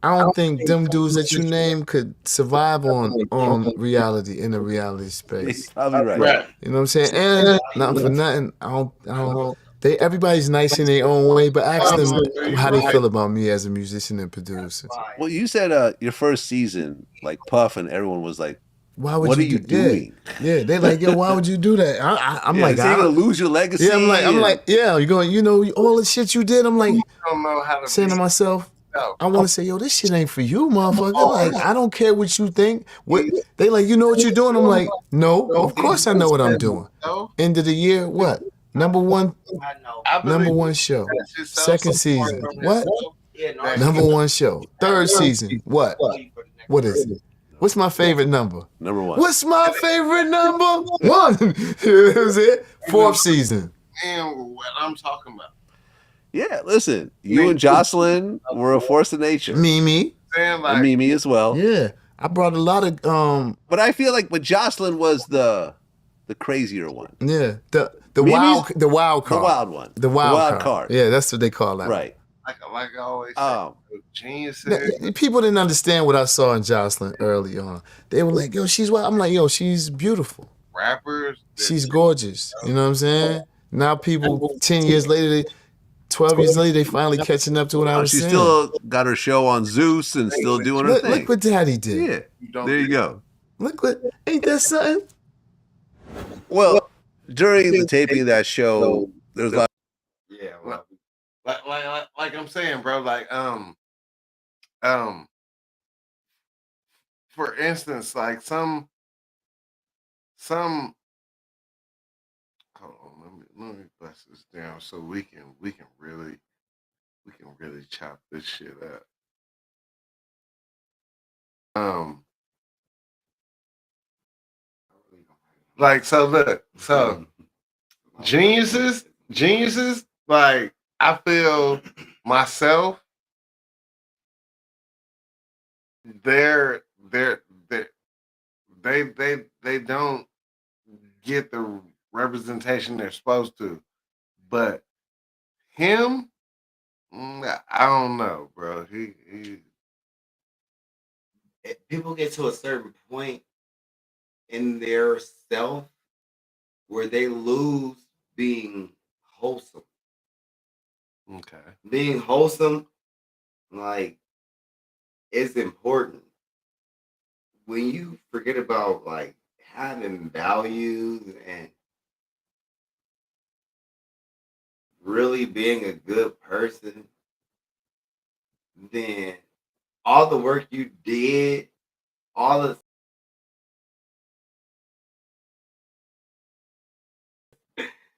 I don't think them dudes that you name could survive on reality in a reality space. Probably right. You know what I'm saying? And nothing for nothing. I don't. Everybody's nice in their own way, but ask them how they feel about me as a musician and producer. Well, you said your first season, like Puff, and everyone was like, Why would "What you are you do- doing?" Yeah, they're like, yo, why would you do that? I'm like, you're gonna lose your legacy. Yeah, I'm like, yeah, you're going, you know, all the shit you did. I'm like, don't know how to saying to myself, I want to say, yo, this shit ain't for you, motherfucker. Like, I don't care what you think. What they like, you know what you're doing? I'm like, no, of course I know what I'm doing. End of the year, what? Number one show. Second season, what? Number one show. Third season, what? What is it? What's my favorite number? Number one. What's my favorite number? One. That was it. Fourth season. And what I'm talking about. Yeah, listen, you and Jocelyn were a force of nature. Mimi. And Mimi as well. Yeah. I brought a lot of But I feel like Jocelyn was the crazier one. Yeah. The Mimi's- wild card. The wild one. The wild card. card. Yeah, that's what they call that. Right. Like I always say, geniuses. People didn't understand what I saw in Jocelyn early on. They were like, yo, she's wild. I'm like, yo, she's beautiful. Rappers. She's gorgeous. You know what I'm saying? Now people 10 years later, 12 years later, they finally catching up to what I was She saying. still got her show on Zeus and still doing her Look, thing. look what Daddy did. Yeah, there you go. Look what, ain't that something? Well, during the taping of that show, there was a lot. Yeah, well, like I'm saying, bro. Like for instance, like some. Hold on, let me bust this down so we can really chop this shit up. Like so, look, so geniuses, like I feel myself, they don't get the representation they're supposed to, but him, I don't know, bro. He People get to a certain point in their self where they lose being wholesome. Okay. Being wholesome, like, is important. When you forget about like having values and really being a good person, then all the work you did, all the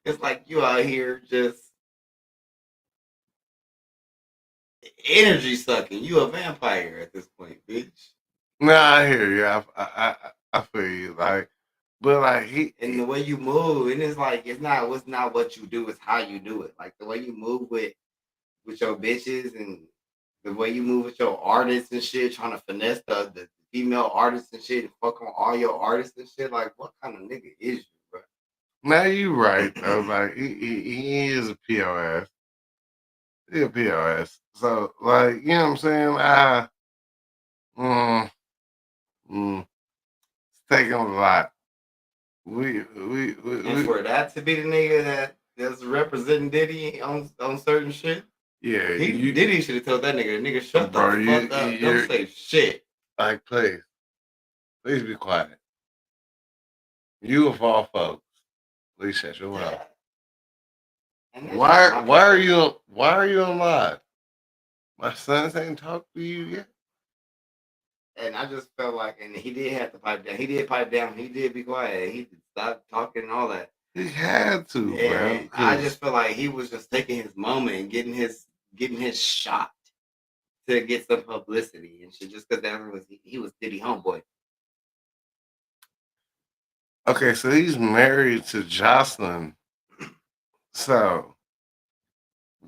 it's like you out here just energy sucking. You a vampire at this point, bitch. Nah, I hear you. I feel you. Like, but like and the way you move, and it's like it's not what you do, it's how you do it. Like the way you move with your bitches and the way you move with your artists and shit, trying to finesse the female artists and shit, and fuck on all your artists and shit. Like, what kind of nigga is you, bro? Now you right though. Like he is a POS. He a POS. So like, you know what I'm saying? It's taking a lot. We And for that to be the nigga that's representing Diddy on certain shit. Yeah, Diddy should have told that nigga, shut the bro, fuck up. Don't say shit. Like, please be quiet. You of all folks, please shut your mouth. Why are you on live? My sons ain't talked to you yet. And I just felt like, and he did have to pipe down. He did pipe down. He did be quiet. He did stop talking and all that. He had to, And bro. I just feel like he was just taking his moment and getting his shot to get some publicity and shit. Just because he was Diddy homeboy. Okay, so he's married to Jocelyn. So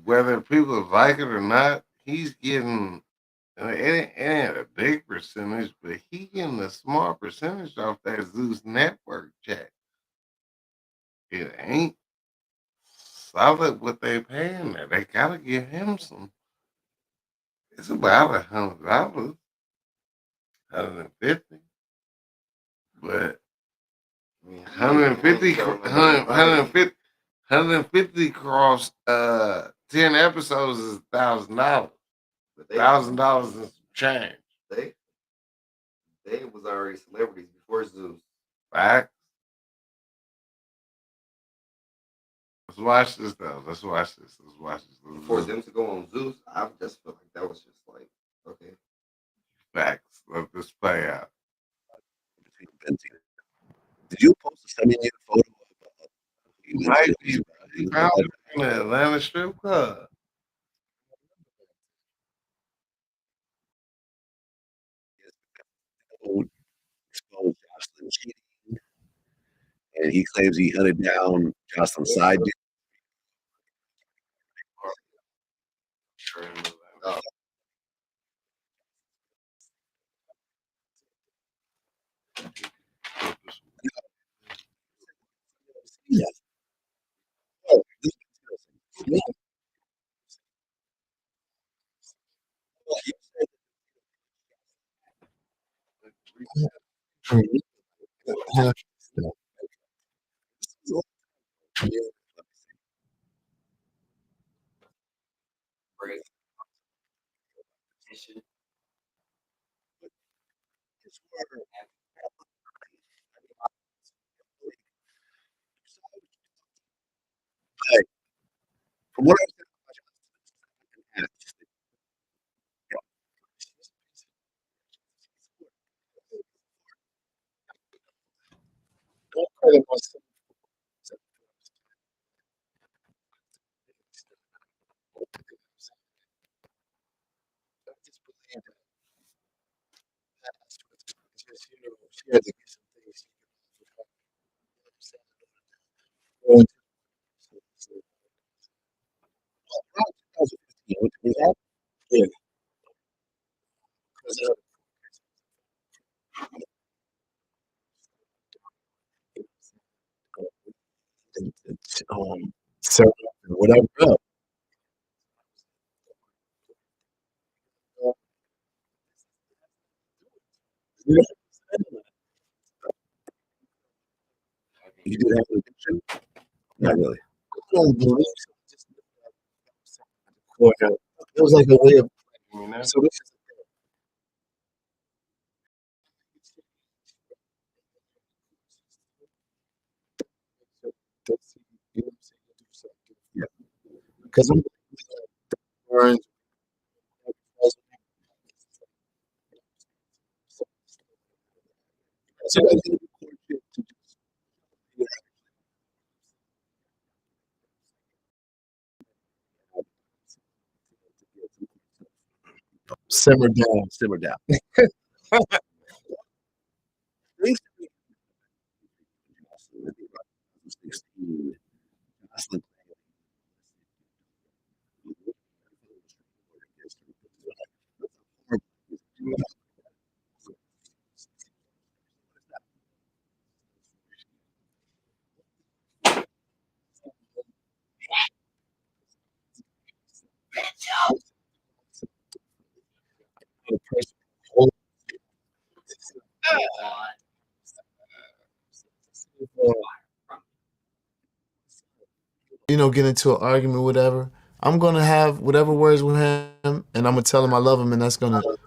whether people like it or not, he's getting It ain't a big percentage, but he getting a small percentage off that Zeus Network check. It ain't solid what they paying there. They gotta give him some. It's about $100, 150, but 150 across 10 episodes is $1,000. $1,000 and some change. They was already celebrities before Zeus. Facts. Let's watch this though. Let's watch this. For them to go on Zeus, I just feel like that was just like, okay. Facts. Let this play out. Did you post a 7-year photo of He might be found in the Atlanta strip club. Exposed Jocelyn cheating, and he claims he hunted down Jocelyn's side dude. Yeah. Oh, this is from what I don't credit myself. I just believe that just, she had to get some things going. Around 2015, was that? Yeah. Because, so whatever. You did have an addiction? Not really. I don't believe so. It was like a way of. So this is yeah. Because I'm Burns. So I did record shit to just simmer down. Simmer down. Get into an argument, whatever, I'm gonna have whatever words with him, and I'm gonna tell him I love him, and I'm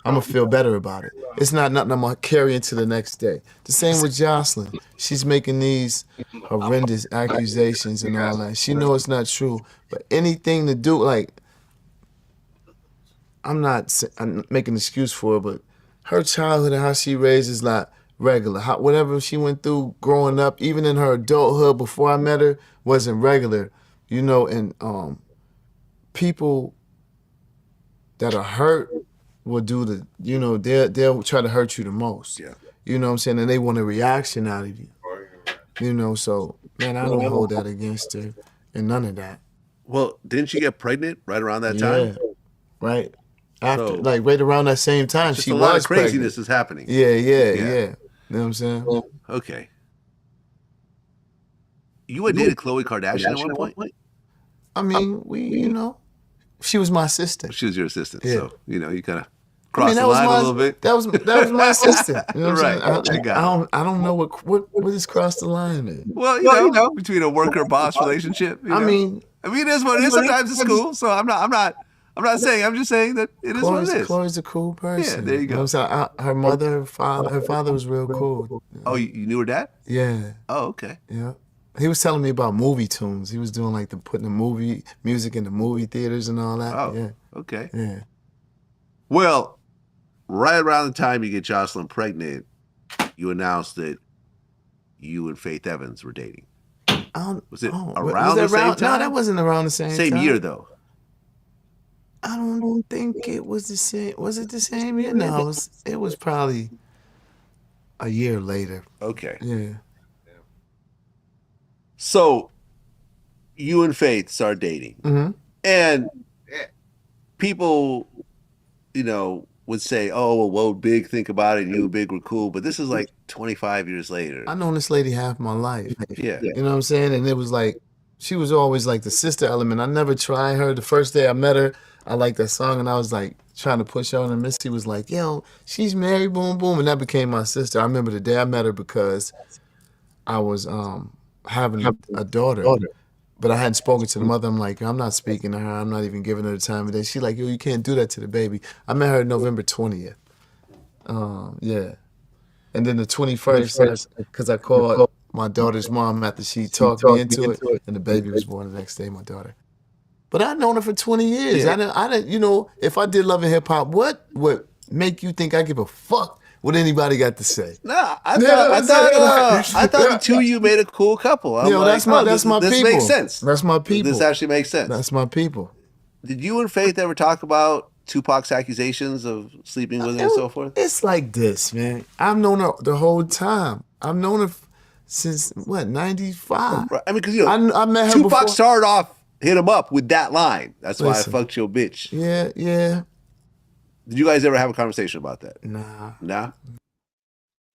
gonna feel better about it. It's not nothing I'm gonna carry into the next day. The same with Jocelyn. She's making these horrendous accusations and all that. She knows it's not true, but anything to do, like, I'm making an excuse for her, but her childhood and how she raised is like regular. Whatever she went through growing up, even in her adulthood before I met her, wasn't regular. And people that are hurt will do they'll try to hurt you the most. Yeah. You know what I'm saying? And they want a reaction out of you. So, man, I don't hold that against her and none of that. Well, didn't she get pregnant right around that time? Yeah, right. After, So- like right around that same time, Just she a lot was of craziness pregnant. is happening. Yeah. Yeah. You know what I'm saying? Okay. You had dated Khloe Kardashian at one point? I mean, she was my assistant. She was your assistant, Yeah. so you kind of crossed the line a little bit. That was my assistant. You know what Right. I'm I saying? got I don't know what is cross the line is. Well, you know, between a worker-boss relationship. I mean, it is what it is. Sometimes it's cool. So I'm not saying. I'm just saying that it is what it is. Chloe's a cool person. Yeah, there you go. know what I'm saying? Her mother, her father was real cool. Oh, you knew her dad? Yeah. Oh, okay. Yeah. He was telling me about movie tunes. He was doing like putting the movie music in the movie theaters and all that. Oh, yeah. okay. Yeah. Well, right around the time you get Jocelyn pregnant, you announced that you and Faith Evans were dating. Was it around the same time? No, that wasn't around the same time. Same year, though. I don't think it was the same. Was it the same year? No, it was probably a year later. Okay. Yeah. So, you and Faith start dating. Mm-hmm. And people, would say, oh, well, what would Big think about it? You and Big were cool. But this is like 25 years later. I known this lady half my life. Yeah. You know what I'm saying? And it was like, she was always like the sister element. I never tried her. The first day I met her, I liked that song, and I was like trying to push her on, and Missy was like, yo, she's married, boom, boom. And that became my sister. I remember the day I met her because I was having a daughter. But I hadn't spoken to the mother. I'm like, I'm not speaking to her. I'm not even giving her the time of day. She's like, yo, you can't do that to the baby. I met her November 20th. Yeah. And then the 21st, because I called my daughter's mom after she talked me into it, and the baby was born the next day, my daughter. But I'd known her for 20 years. Yeah. I didn't, if I did Love and Hip Hop, what would make you think I give a fuck what anybody got to say? Nah, I thought the two of you made a cool couple. I'm like, that's my this people. makes sense. That's my people. This actually makes sense. That's my people. Did you and Faith ever talk about Tupac's accusations of sleeping with him and so forth? It's like this, man. I've known her the whole time. I've known her since, 95? Right. I mean, because, I met her Tupac before. started off, hit him up with that line. That's Listen. why I fucked your bitch. Yeah. Did you guys ever have a conversation about that? Nah. Nah?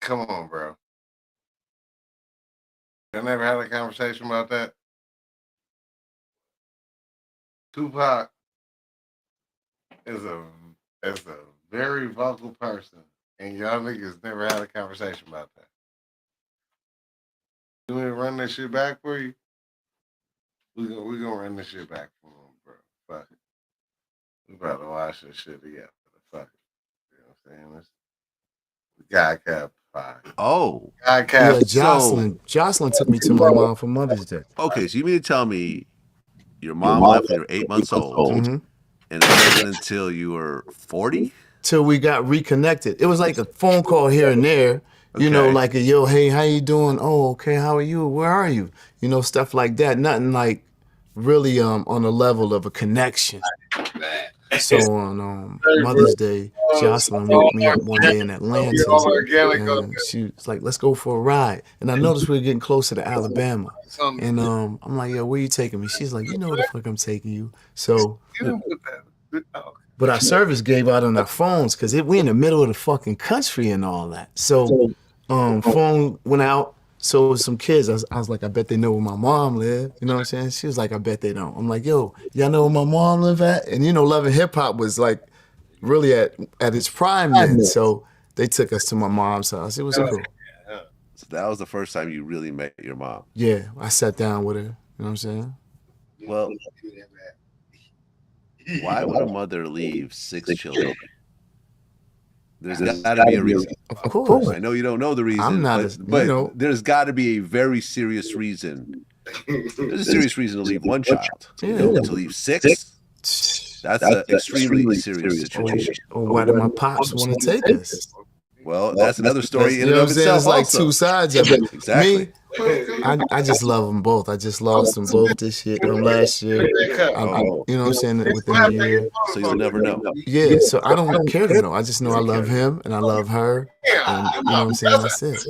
Come on, bro. I never had a conversation about that. Tupac is a very vocal person, and y'all niggas never had a conversation about that. You want me to run this shit back for you? We gonna run this shit back for him, bro. Fuck it. We about to watch this shit together. Fuck it. You know what I'm saying? Guy Cap. Oh. Guy Cap. Yeah, Jocelyn took me to my mom for Mother's Day. Okay, so you mean to tell me your mom left when you were 8 months old, and it wasn't until you were 40? Till we got reconnected. It was like a phone call here and there. You know, like a, yo, hey, how you doing? Oh, okay, how are you? Where are you? You know, stuff like that. Nothing like really on the level of a connection. So on Mother's Day, Jocelyn woke me up one day in Atlanta, and she was like, let's go for a ride. And I noticed we were getting closer to Alabama. And I'm like, yo, where you taking me? She's like, you know where the fuck I'm taking you. So, but our service gave out on our phones because we in the middle of the fucking country and all that. So phone went out. So some kids, I was like, I bet they know where my mom lived. You know what I'm saying? She was like, I bet they don't. I'm like, yo, y'all know where my mom live at? And Love and Hip Hop was like really at its prime then. So they took us to my mom's house. It was cool. So that was the first time you really met your mom. Yeah, I sat down with her. You know what I'm saying? Well, why would a mother leave 6 children? There's got to be a reason. Of course. I know you don't know the reason, I'm not but there's got to be a very serious reason. There's a serious reason to leave one child. To leave 6, that's an extremely serious situation. Or why did my pops want to take us? Well, that's another story in and You know of what I'm saying? itself. It's like also. two sides of it. Exactly. Me, I just love them both. I just lost them both this year, last year. You know what I'm saying? Within a year. So you'll never know. Yeah, so I don't care to know. I just know I love him and I love her. And you know what I'm saying? That's it.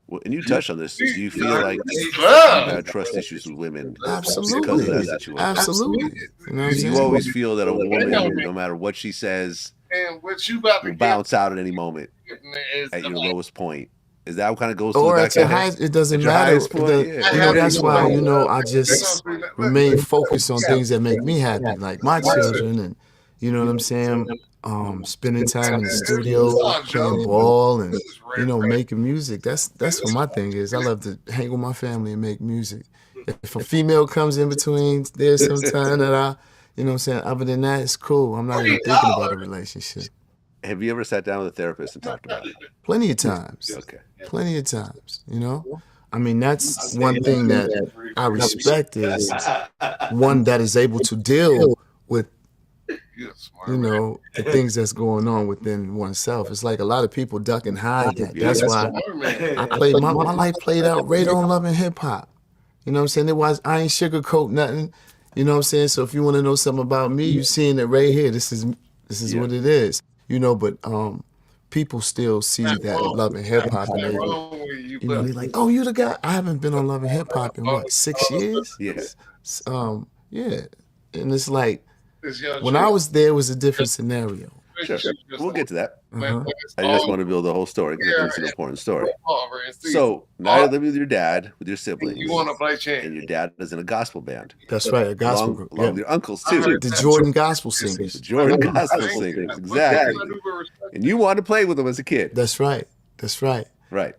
Well, and you touched on this. Do you feel like you've had trust issues with women because of that situation? Absolutely. You know what I'm You saying? always feel that a woman, no matter what she says, And what you about to will bounce out at any moment at your lowest point. Is that what kind of goes to Or the at back your of your highest, head? it doesn't At your matter. highest point, yeah. You know, that's why, you know, I just remain focused on things that make me happy, like my children, and you know what I'm saying? Spending time in the studio, playing ball, and you know, making music. That's what my thing is. I love to hang with my family and make music. If a female comes in between, there's some time that I, you know what I'm saying? Other than that, it's cool. I'm not even thinking about a relationship. Have you ever sat down with a therapist and talked about it? Plenty of times. Okay. Plenty of times, you know? I mean, that's one thing that I respect is one that is able to deal with, you know, the things that's going on within oneself. It's like a lot of people duck and hide that. That's why I played, my life played out right on Love and Hip Hop. You know what I'm saying? I ain't sugarcoat nothing. You know what I'm saying? So if you want to know something about me, you seeing it right here. This is what it is. You know, but people still see that Love and Hip Hop, and they, you know, they like, oh, you the guy. I haven't been on Love and Hip Hop in what, 6 years? Yes. Yeah, and it's like when I was there, it was a different scenario. Sure. We'll get to that. Uh-huh. I just want to build the whole story because it's an important story. So now you're living with your dad, with your siblings. You want to play chant? And your dad is in a gospel band. That's right, a gospel group. Along with your uncles too. The Jordan Gospel Singers. The Jordan Gospel Singers, exactly. And you wanted to play with them as a kid. That's right. That's right. Right.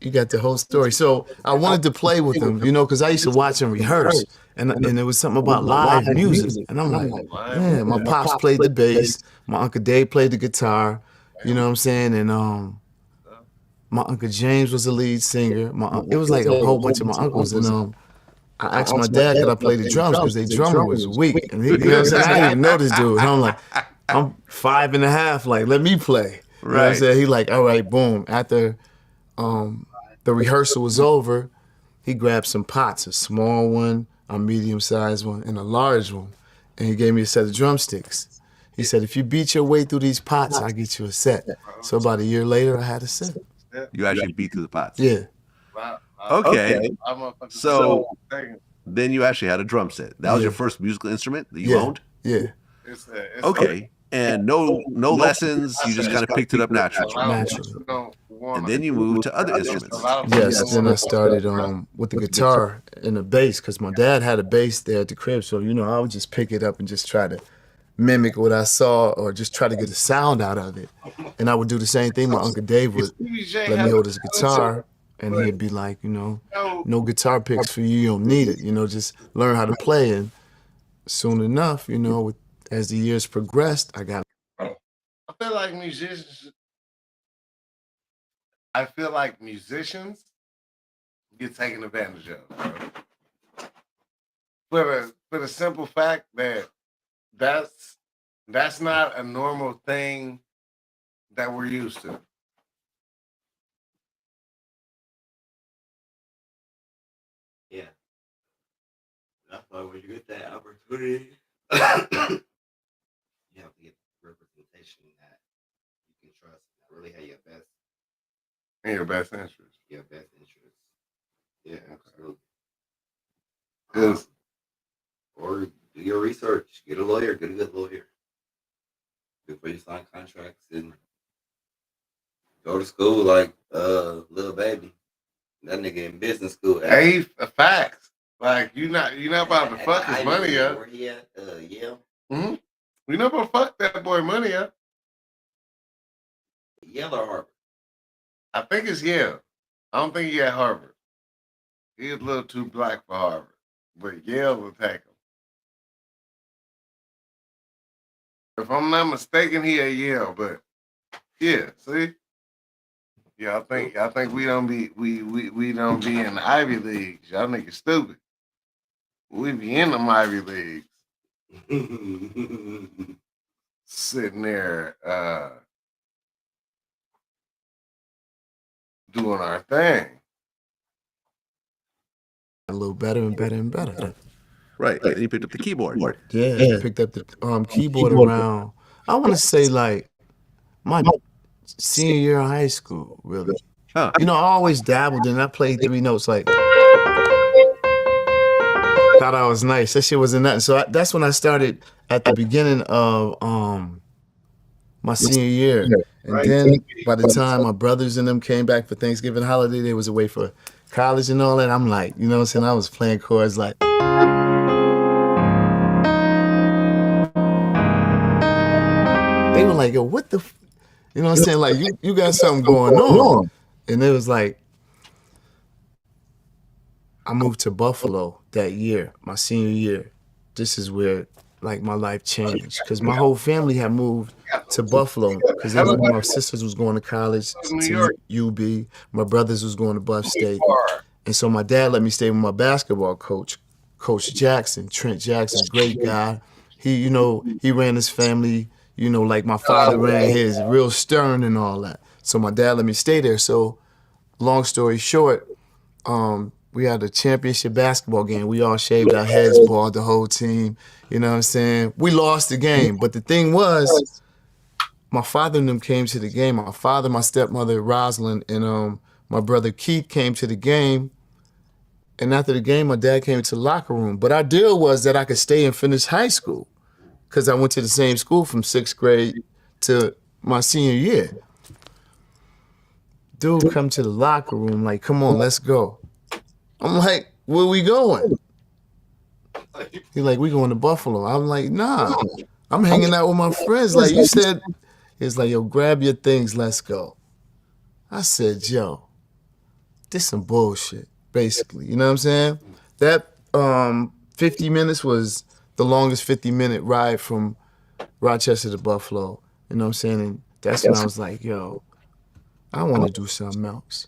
You got the whole story. So I wanted to play with them, you know, because I used to watch them rehearse, and there was something about live music, and I'm like, man, my pops played the bass, my Uncle Dave played the guitar, you know what I'm saying, and my Uncle James was the lead singer. It was like a whole bunch of my uncles, and I asked my dad could I play the drums because their drummer was weak, and he, you know what I'm saying, I didn't even know this dude, and I'm like, I'm 5.5, like let me play, you know what I'm saying? He like, all right, boom, after the rehearsal was over, he grabbed some pots, a small one, a medium-sized one, and a large one, and he gave me a set of drumsticks. He said, if you beat your way through these pots, I'll get you a set. So about a year later, I had a set. You actually beat through the pots? Yeah. Okay. So then you actually had a drum set. That was your first musical instrument that you owned? Yeah. Okay. And no lessons, you just kind of picked it up naturally. And then you moved to other instruments. Yes, then I started with the guitar and the bass, because my dad had a bass there at the crib, so you know I would just pick it up and just try to mimic what I saw or just try to get a sound out of it. And I would do the same thing. My Uncle Dave would let me hold his guitar, and he'd be like, you know, no guitar picks for you, you don't need it, you know, just learn how to play. And soon enough, you know, as the years progressed, I feel like musicians get taken advantage of. For the simple fact that that's not a normal thing that we're used to. Yeah. That's why when you get that opportunity, you have to get representation that you can trust, that really have your best. In your best interest. Your best interest. Yeah, absolutely. Or do your research. Get a lawyer. Get a good lawyer. Before you sign contracts and go to school like little baby. That nigga in business school. Hey, facts. Like you not about to fuck his money up. Where he at? Yale. Mm-hmm. You not about to fuck that boy money up. Yale or Harvard? I think it's Yale. I don't think he at Harvard. He's a little too black for Harvard, but Yale will take him. If I'm not mistaken, he at Yale, but yeah, see? Yeah, I think we don't be we don't be in the Ivy Leagues. Y'all niggas stupid. We be in them Ivy Leagues. Sitting there doing our thing. A little better and better and better. Right. And you picked up the keyboard. Yeah, I picked up the keyboard around, I want to say like my senior year of high school, really. You know, I always dabbled and I played 3 notes like. Thought I was nice. That shit wasn't nothing. So that's when I started at the beginning of my senior year. And then by the time my brothers and them came back for Thanksgiving holiday, they was away for college and all that. I'm like, you know what I'm saying? I was playing chords like. They were like, yo, what the, you know what I'm saying? Like, you got something going on. And it was like, I moved to Buffalo that year, my senior year. This is where like my life changed because my whole family had moved to Buffalo because my sisters was going to college to UB, my brothers was going to Buff State, and so my dad let me stay with my basketball coach, Coach Jackson, Trent Jackson, great guy. He, you know, he ran his family, you know, like my father ran his, real stern and all that. So my dad let me stay there. So, long story short, we had a championship basketball game. We all shaved our heads, balled the whole team. You know what I'm saying? We lost the game. But the thing was, my father and them came to the game. My father, my stepmother, Rosalind, and my brother Keith came to the game. And after the game, my dad came to the locker room. But our deal was that I could stay and finish high school because I went to the same school from 6th grade to my senior year. Dude come to the locker room like, come on, let's go. I'm like, where we going? He's like, we going to Buffalo. I'm like, nah, I'm hanging out with my friends. Like you said, he's like, yo, grab your things, let's go. I said, yo, this some bullshit, basically. You know what I'm saying? That 50 minutes was the longest 50-minute ride from Rochester to Buffalo. You know what I'm saying? And that's when I was like, yo, I want to do something else.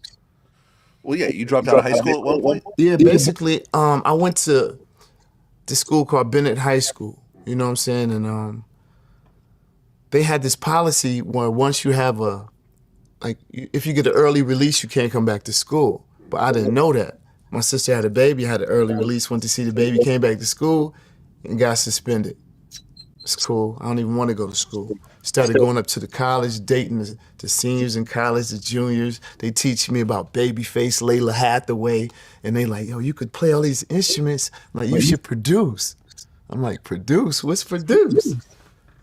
Well, yeah, you dropped out of high school at one point? Yeah, basically, I went to this school called Bennett High School, you know what I'm saying? And they had this policy where once you have if you get an early release, you can't come back to school. But I didn't know that. My sister had a baby, had an early release, went to see the baby, came back to school, and got suspended. It's cool. I don't even want to go to school. Started going up to the college, dating the seniors in college, the juniors. They teach me about Babyface, Layla Hathaway, and they like, yo, you could play all these instruments. Like, you should produce. I'm like, produce? What's produce?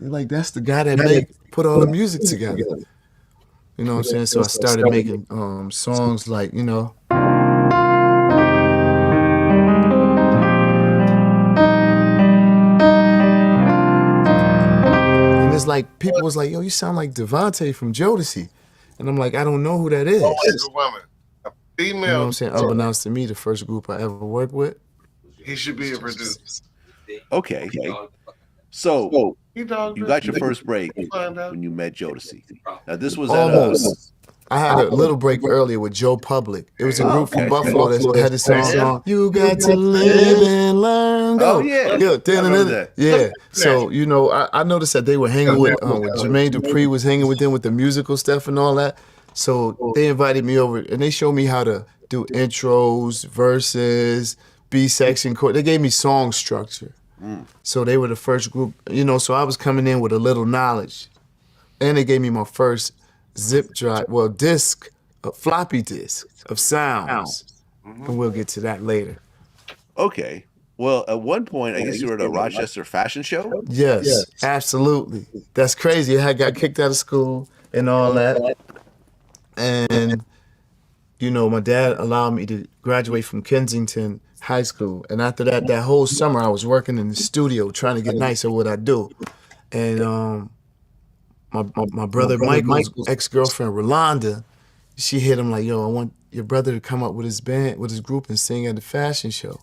They're like, that's the guy that put all the music together. You know what I'm saying? So I started making songs like, you know. It's like people was like, yo, you sound like Devontae from Jodeci. And I'm like, I don't know who that is. Always a woman. A female. You know what I'm saying? Unbeknownst to me, the first group I ever worked with. He should be a producer. Okay. So you got your first break when you met Jodeci. Now this was almost. I had a little break earlier with Joe Public. It was a group from Buffalo that had this song, You Got to Live and Learn. Go. Oh, yeah. Yeah. So, you know, I noticed that they were hanging with Jermaine Dupri was hanging with them with the musical stuff and all that. So they invited me over and they showed me how to do intros, verses, B-section, chord. They gave me song structure. So they were the first group, you know, so I was coming in with a little knowledge. And they gave me my first zip drive, disc, a floppy disk of sounds. And we'll get to that later. Okay. Well, at one point, I guess you were at a Rochester fashion show? Yes, absolutely. That's crazy. I got kicked out of school and all that. And, you know, my dad allowed me to graduate from Kensington High School. And after that, that whole summer, I was working in the studio trying to get nice at what I do. And my brother Michael's ex-girlfriend, Rolanda, she hit him like, yo, I want your brother to come up with his band, with his group and sing at the fashion show.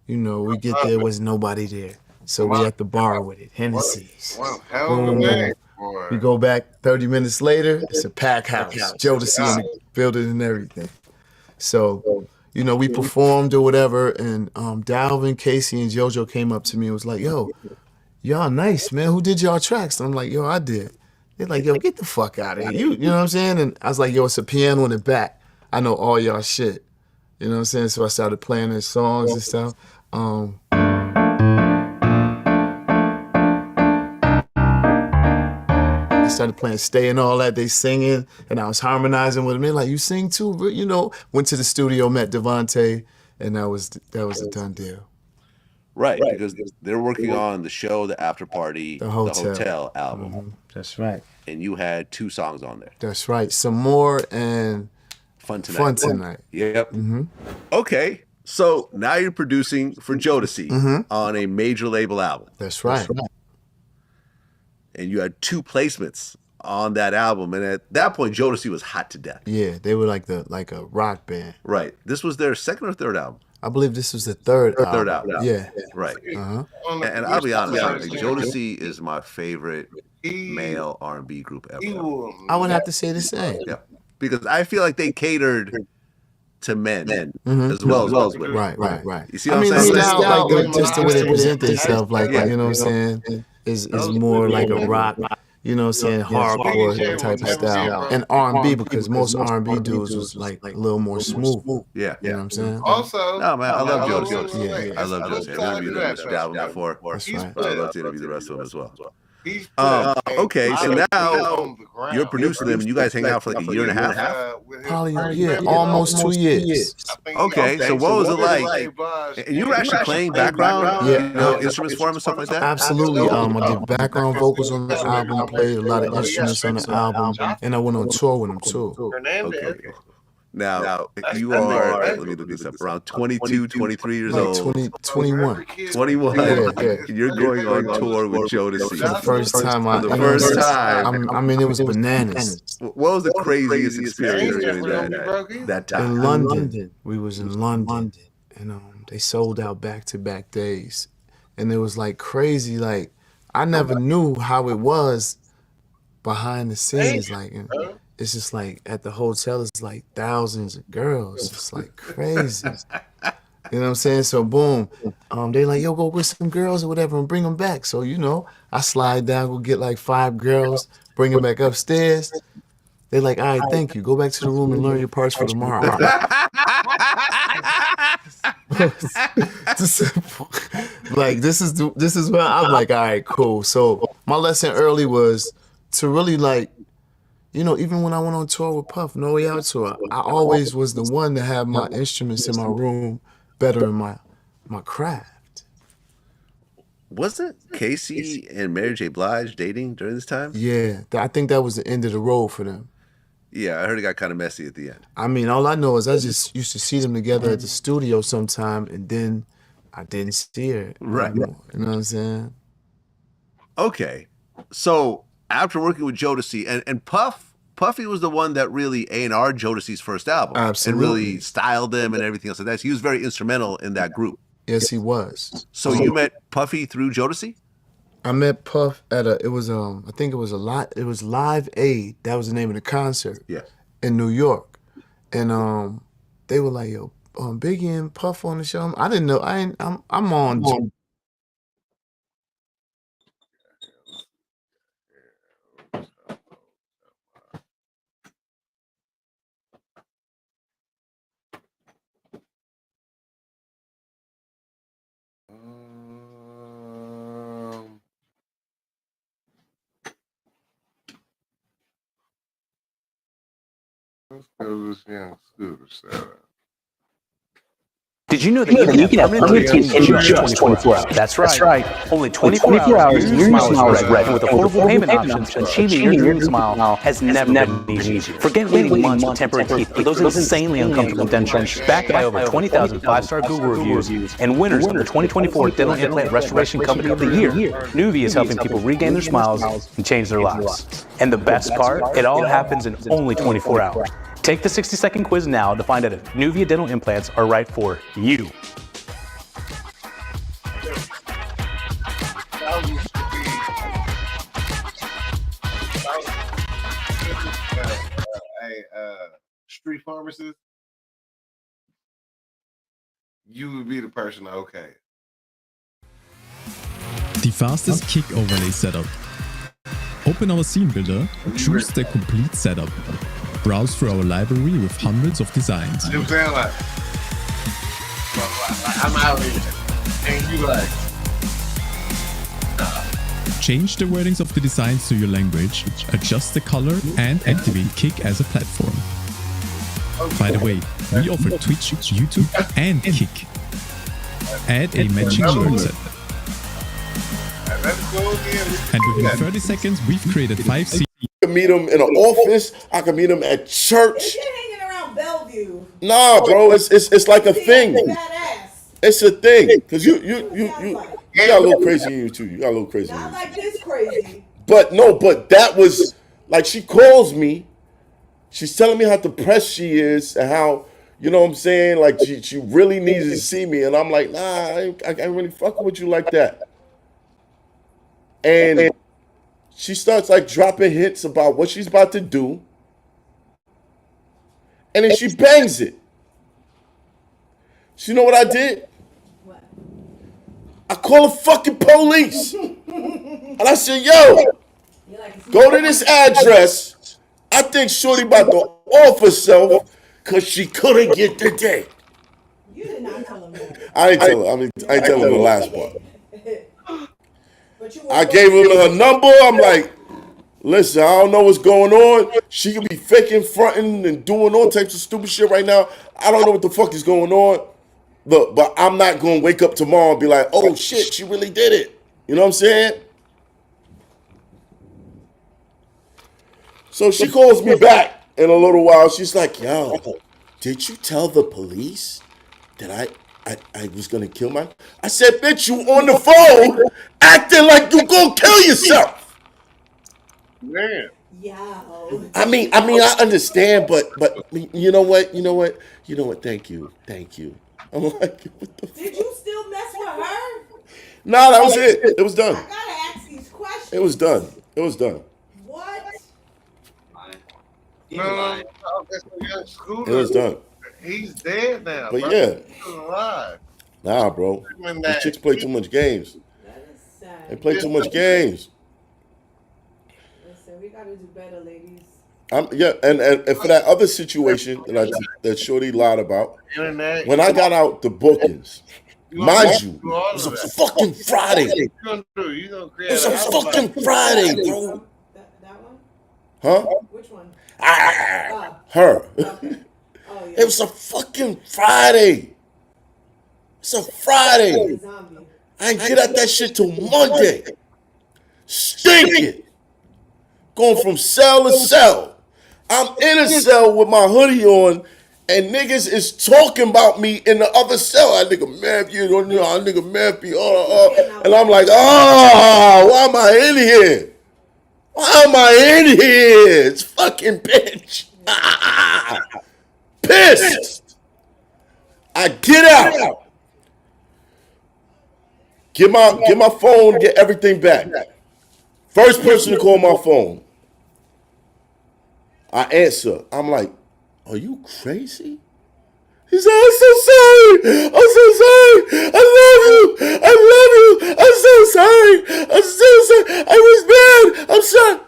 You know, we get there, was nobody there. So we at the bar with it, Hennessy's. We go back 30 minutes later, it's a pack house, Jodeci in the building and everything. So, you know, we performed or whatever, and Dalvin, Casey, and JoJo came up to me and was like, yo, y'all nice, man. Who did y'all tracks? And I'm like, yo, I did. They're like, yo, get the fuck out of here. You know what I'm saying? And I was like, yo, it's a piano in the back. I know all y'all shit. You know what I'm saying? So I started playing their songs and stuff. I started playing Stay and all that, they singing, and I was harmonizing with them. They're like, you sing too? You know, went to the studio, met Devontae, and that was a done deal. Right, because they're working on the show, the after party, the hotel album. Mm-hmm. That's right. And you had 2 songs on there. That's right. Some More and Fun Tonight. Fun Tonight. Yep. Okay, so now you're producing for Jodeci on a major label album. That's right. And you had 2 placements on that album, and at that point, Jodeci was hot to death. Yeah, they were like a rock band. Right. This was their second or third album. I believe this was the third album. Third album. Yeah. Right. Uh-huh. And I'll be honest, Jodeci is my favorite male R&B group ever. I would have to say the same. Yeah. Because I feel like they catered to men as well as women. Right. You see what I'm the saying? style, like just the way they present themselves, like you know what I'm saying, is more like a rock. You know what I'm saying, hardcore type of style, and R&B, because most R&B dudes was like a little more smooth. Yeah, you know what I'm saying. Also, no man, I love Jodeci. Yeah. I love Jodeci. I've interviewed them Mr. album before. That's right. I'd love to interview the rest of them as well. Okay, so now you're producing them, and you guys hang out for like a year and a half. Probably, almost 2 years. Okay, so what was it like? And you were actually playing background, instruments for them and stuff like that. Absolutely. I did background vocals on the album, played a lot of instruments on the album, and I went on tour with them too. Okay. Now, you are, let me look this up, around 22, 23 years old. 21. 21. Yeah. You're going on tour with Jodeci. For the first time. I mean, it was bananas. What was the craziest experience during that time? In London. We was in London. And they sold out back-to-back days. And it was like crazy. Like, I never knew how it was behind the scenes. Like, it's just like at the hotel, it's like thousands of girls. It's like crazy. You know what I'm saying? So boom, they like, yo, go get some girls or whatever and bring them back. So, I slide down, go get like 5 girls, bring them back upstairs. They're like, all right, thank you. Go back to the room and learn your parts for tomorrow. Like, this is where I'm like, all right, cool. So my lesson early was to really like, even when I went on tour with Puff, No Way Out tour, I always was the one to have my instruments in my room better in my craft. Wasn't Casey and Mary J. Blige dating during this time? Yeah, I think that was the end of the road for them. Yeah, I heard it got kind of messy at the end. I mean, all I know is I just used to see them together at the studio sometime, and then I didn't see her anymore. You know what I'm saying? Okay, so after working with Jodeci, and Puffy was the one that really A&R'd Jodeci's first album. Absolutely. And really styled them and everything else like that. So he was very instrumental in that group. Yes, he was. So you met Puffy through Jodeci? I met Puff at I think it was Live Aid. That was the name of the concert. Yeah. In New York. And they were like, yo, Biggie and Puff on the show. I didn't know. I'm on. Let's go this young scooter setup. Did you know that you can have permanent teeth in just 24 hours? That's right. Only 24 hours and your new smile is ready. With affordable payment options, achieving your dream smile has never been easier. Forget waiting months with temporary teeth for those insanely uncomfortable dentures. Backed by over 20,000 5-star Google reviews and winners of the 2024 Dental Implant Restoration Company of the Year, Nuvia is helping people regain their smiles and change their lives. And the best part, it all happens in only 24 hours. Take the 60-second quiz now to find out if Nuvia dental implants are right for you. Street pharmacist, you would be the person, okay. The fastest kick overlay setup. Open our scene builder, choose the complete setup. Browse through our library with hundreds of designs. You know what I'm saying? Like, I'm out here, and you like, Change the wordings of the designs to your language, adjust the color, and activate Kick as a platform. By the way, we offer Twitch, YouTube, and Kick. Add a matching alert set. And within 30 seconds, we've created 5 scenes. I can meet him in an office. I can meet him at church. Hanging around Bellevue. Nah, bro, it's like a thing. It's a thing. Cause you got a little crazy in you too. You got a little crazy. Not like this crazy. But that was like, she calls me. She's telling me how depressed she is and how, you know what I'm saying? Like she really needs to see me. And I'm like, nah, I ain't really fucking with you like that. And she starts like dropping hints about what she's about to do. And then she bangs it. So you know what I did? What? I call the fucking police. And I said, yo, go to this address. I think Shorty about to off herself because she couldn't get the date. You did not tell him that. I ain't tell her. I ain't tell her the last part. I gave her number. I'm like, listen, I don't know what's going on. She could be faking, fronting, and doing all types of stupid shit right now. I don't know what the fuck is going on. Look, but I'm not going to wake up tomorrow and be like, oh shit, she really did it. You know what I'm saying? So she calls me back in a little while. She's like, yo, did you tell the police that I was going to kill my... I said, bitch, you on the phone acting like you going to kill yourself. Man. Yeah. I mean, I understand, but you know what? Thank you. I'm like, what the fuck? Did you still mess with her? No, that was it. It was done. I gotta ask these questions. It was done. What? No, It was done. He's dead now. But bro. yeah. He's alive. Nah, bro. These chicks play too much games. They play too much games. Listen, we gotta do better, ladies. And for that other situation that Shorty lied about, when I got out the bookings, mind you, it was a fucking Friday. It was a fucking Friday, bro. That one? Huh? Which one? Her. Okay. Oh, yeah. It was a fucking Friday. It's a Friday. I ain't get out that shit till Monday. Stinking. Going from cell to cell. I'm in a cell with my hoodie on, and niggas is talking about me in the other cell. I nigga Matthew, I nigga Matthew, and I'm like, why am I in here? Why am I in here? It's fucking bitch. Pissed. I get out. Get my phone, get everything back. First person to call my phone. I answer. I'm like, are you crazy? He said, I'm so sorry. I'm so sorry. I love you. I'm so sorry. I was bad. I'm sorry.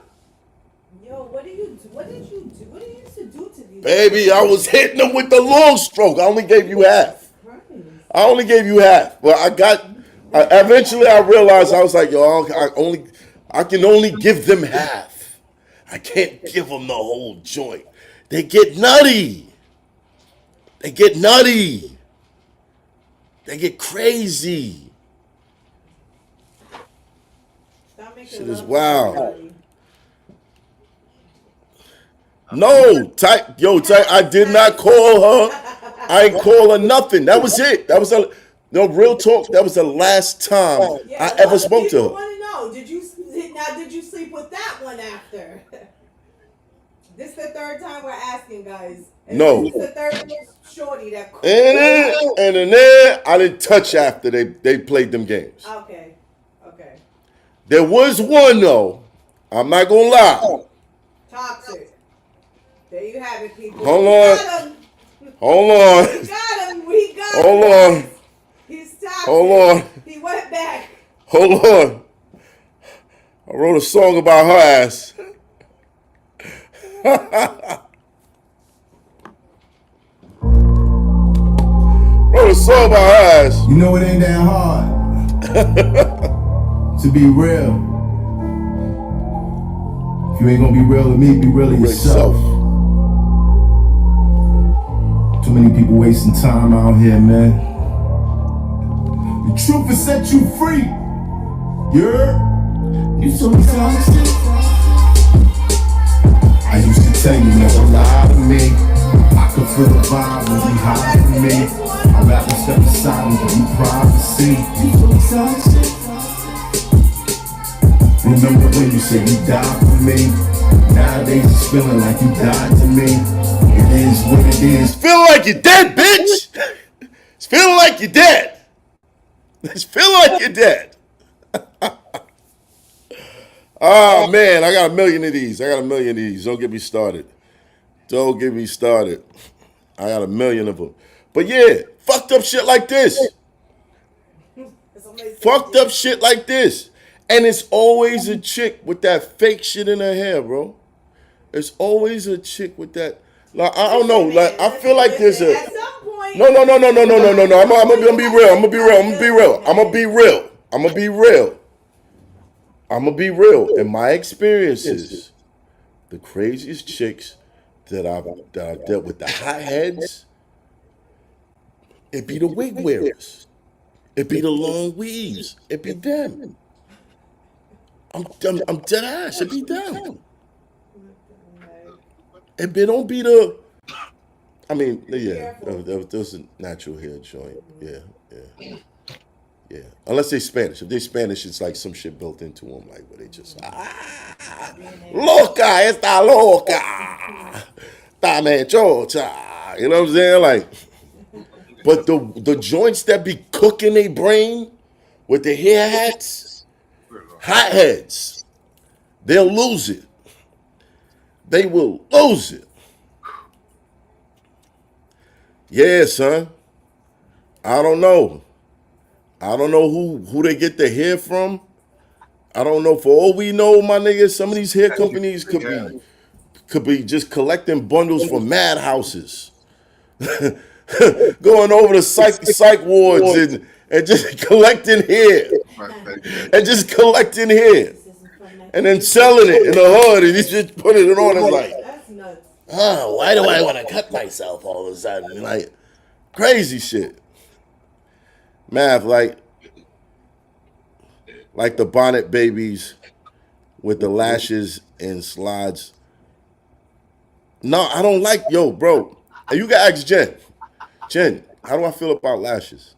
Yo, what did you do? What did you used to do to these? Baby, I was hitting them with the long stroke. I only gave you half. But eventually I realized, I was like, yo, I can only give them half. I can't give them the whole joint. They get nutty. They get crazy. Shit is wild. No, Ty, I did not call her. I ain't call her nothing. That was it. Real talk. That was the last time I ever spoke to her. I want to know, did you sleep with that one after? This is the third time we're asking, guys. No. This is the third shorty that. And then I didn't touch after they played them games. Okay. There was one though. I'm not gonna lie. Toxic. There you have it, people. Hold on. We got him. Hold on. He's toxic. Hold on. He went back. Hold on. I wrote a song about her ass. Wrote a song about her ass. You know it ain't that hard to be real. If you ain't gonna be real with me, be real with yourself. Too many people wasting time out here, man. The truth will set you free. You so toxic. I used to tell you never lie to me. I could feel the vibe when you hide from me. I'd rather step aside and give you privacy. You so toxic. Remember when you said you died for me? Nowadays it's feeling like you died to me. It is what it is. Feeling like you're dead, bitch. It's feeling like you're dead. It's feeling like you're dead. Oh man, I got a million of these. Don't get me started. I got a million of them. But yeah, fucked up shit like this. And it's always a chick with that fake shit in her hair, bro. It's always a chick with that. Like, I don't know. Like, I feel like there's a. No. I'm gonna be real. In my experiences, the craziest chicks that I've dealt with, the hotheads, it be the wig wearers. It be the long weaves. It be them. I'm dead ass. It be them. It don't be the. I mean, yeah, there was a natural hair joint. Yeah. Unless they Spanish. If they Spanish, it's like some shit built into them, like where they just loca, esta loca, dame chocha. You know what I'm saying? Like, but the joints that be cooking their brain with the hair hats, hotheads, they'll lose it. They will lose it. Yeah, son. I don't know who they get the hair from. I don't know. For all we know, my nigga, some of these hair companies could be just collecting bundles from madhouses. Going over to psych wards and just collecting hair. And then selling it in the hood and he's just putting it on. It's like, why do I want to cut myself all of a sudden? Like, crazy shit. Math, like the bonnet babies with the lashes and slides. No, I don't like, bro. You can ask Jen. Jen, how do I feel about lashes?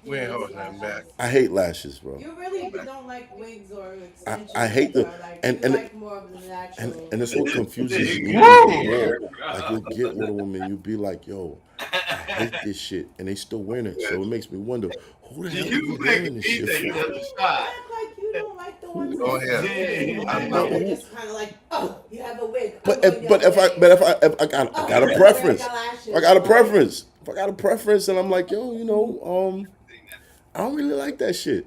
We ain't holding that back. I hate lashes, bro. You really don't like wigs or extensions. I hate them. You like more of the natural. And it's what confuses you. Like, you'll get with a woman, you'll be like, I hate this shit. And they still wearing it. So it makes me wonder, who the hell are you wearing this shit for? You don't like the ones Go ahead. I know. Just kind of like, you have a wig. But if I got a preference. If I got a preference and I'm like, I don't really like that shit.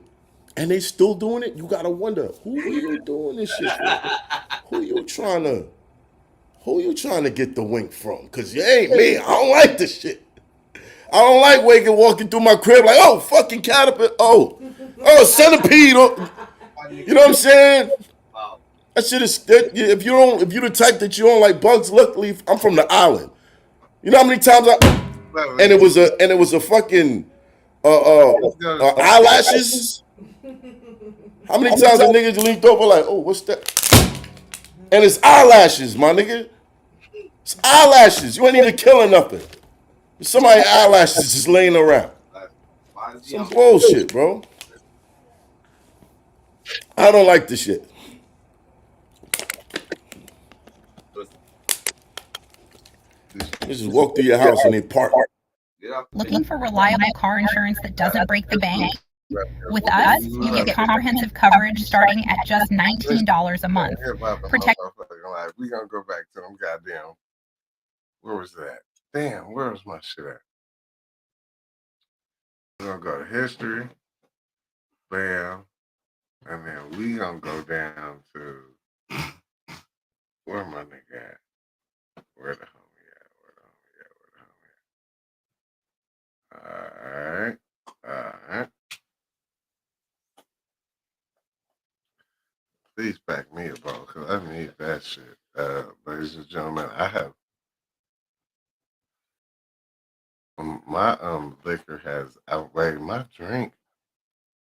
And they still doing it, you gotta wonder, who are you doing this shit for? Who you trying to get the wink from? Cause you ain't me. I don't like this shit. I don't like walking through my crib like, fucking caterpillar. Oh, centipede. You know what I'm saying? That shit is, if you're the type that you don't like bugs, luckily I'm from the island. You know how many times and it was a fucking eyelashes. How many times a nigga leaned over like, what's that? And it's eyelashes, my nigga. It's eyelashes. You ain't even killing nothing. Somebody's eyelashes just laying around. Some bullshit, bro. I don't like this shit. You just walk through your house and they park. Looking for reliable car insurance that doesn't break the bank? With us, you get comprehensive coverage starting at just $19 a month. Protect. We gonna go back to them goddamn. Where was that? Damn, where was my shit at? We're gonna go to history. Bam. And then we gonna go down to where my nigga at? Where the homie at? Alright. Please back me me a bowl because I need that shit. Ladies and gentlemen, I have my liquor has outweighed my drink.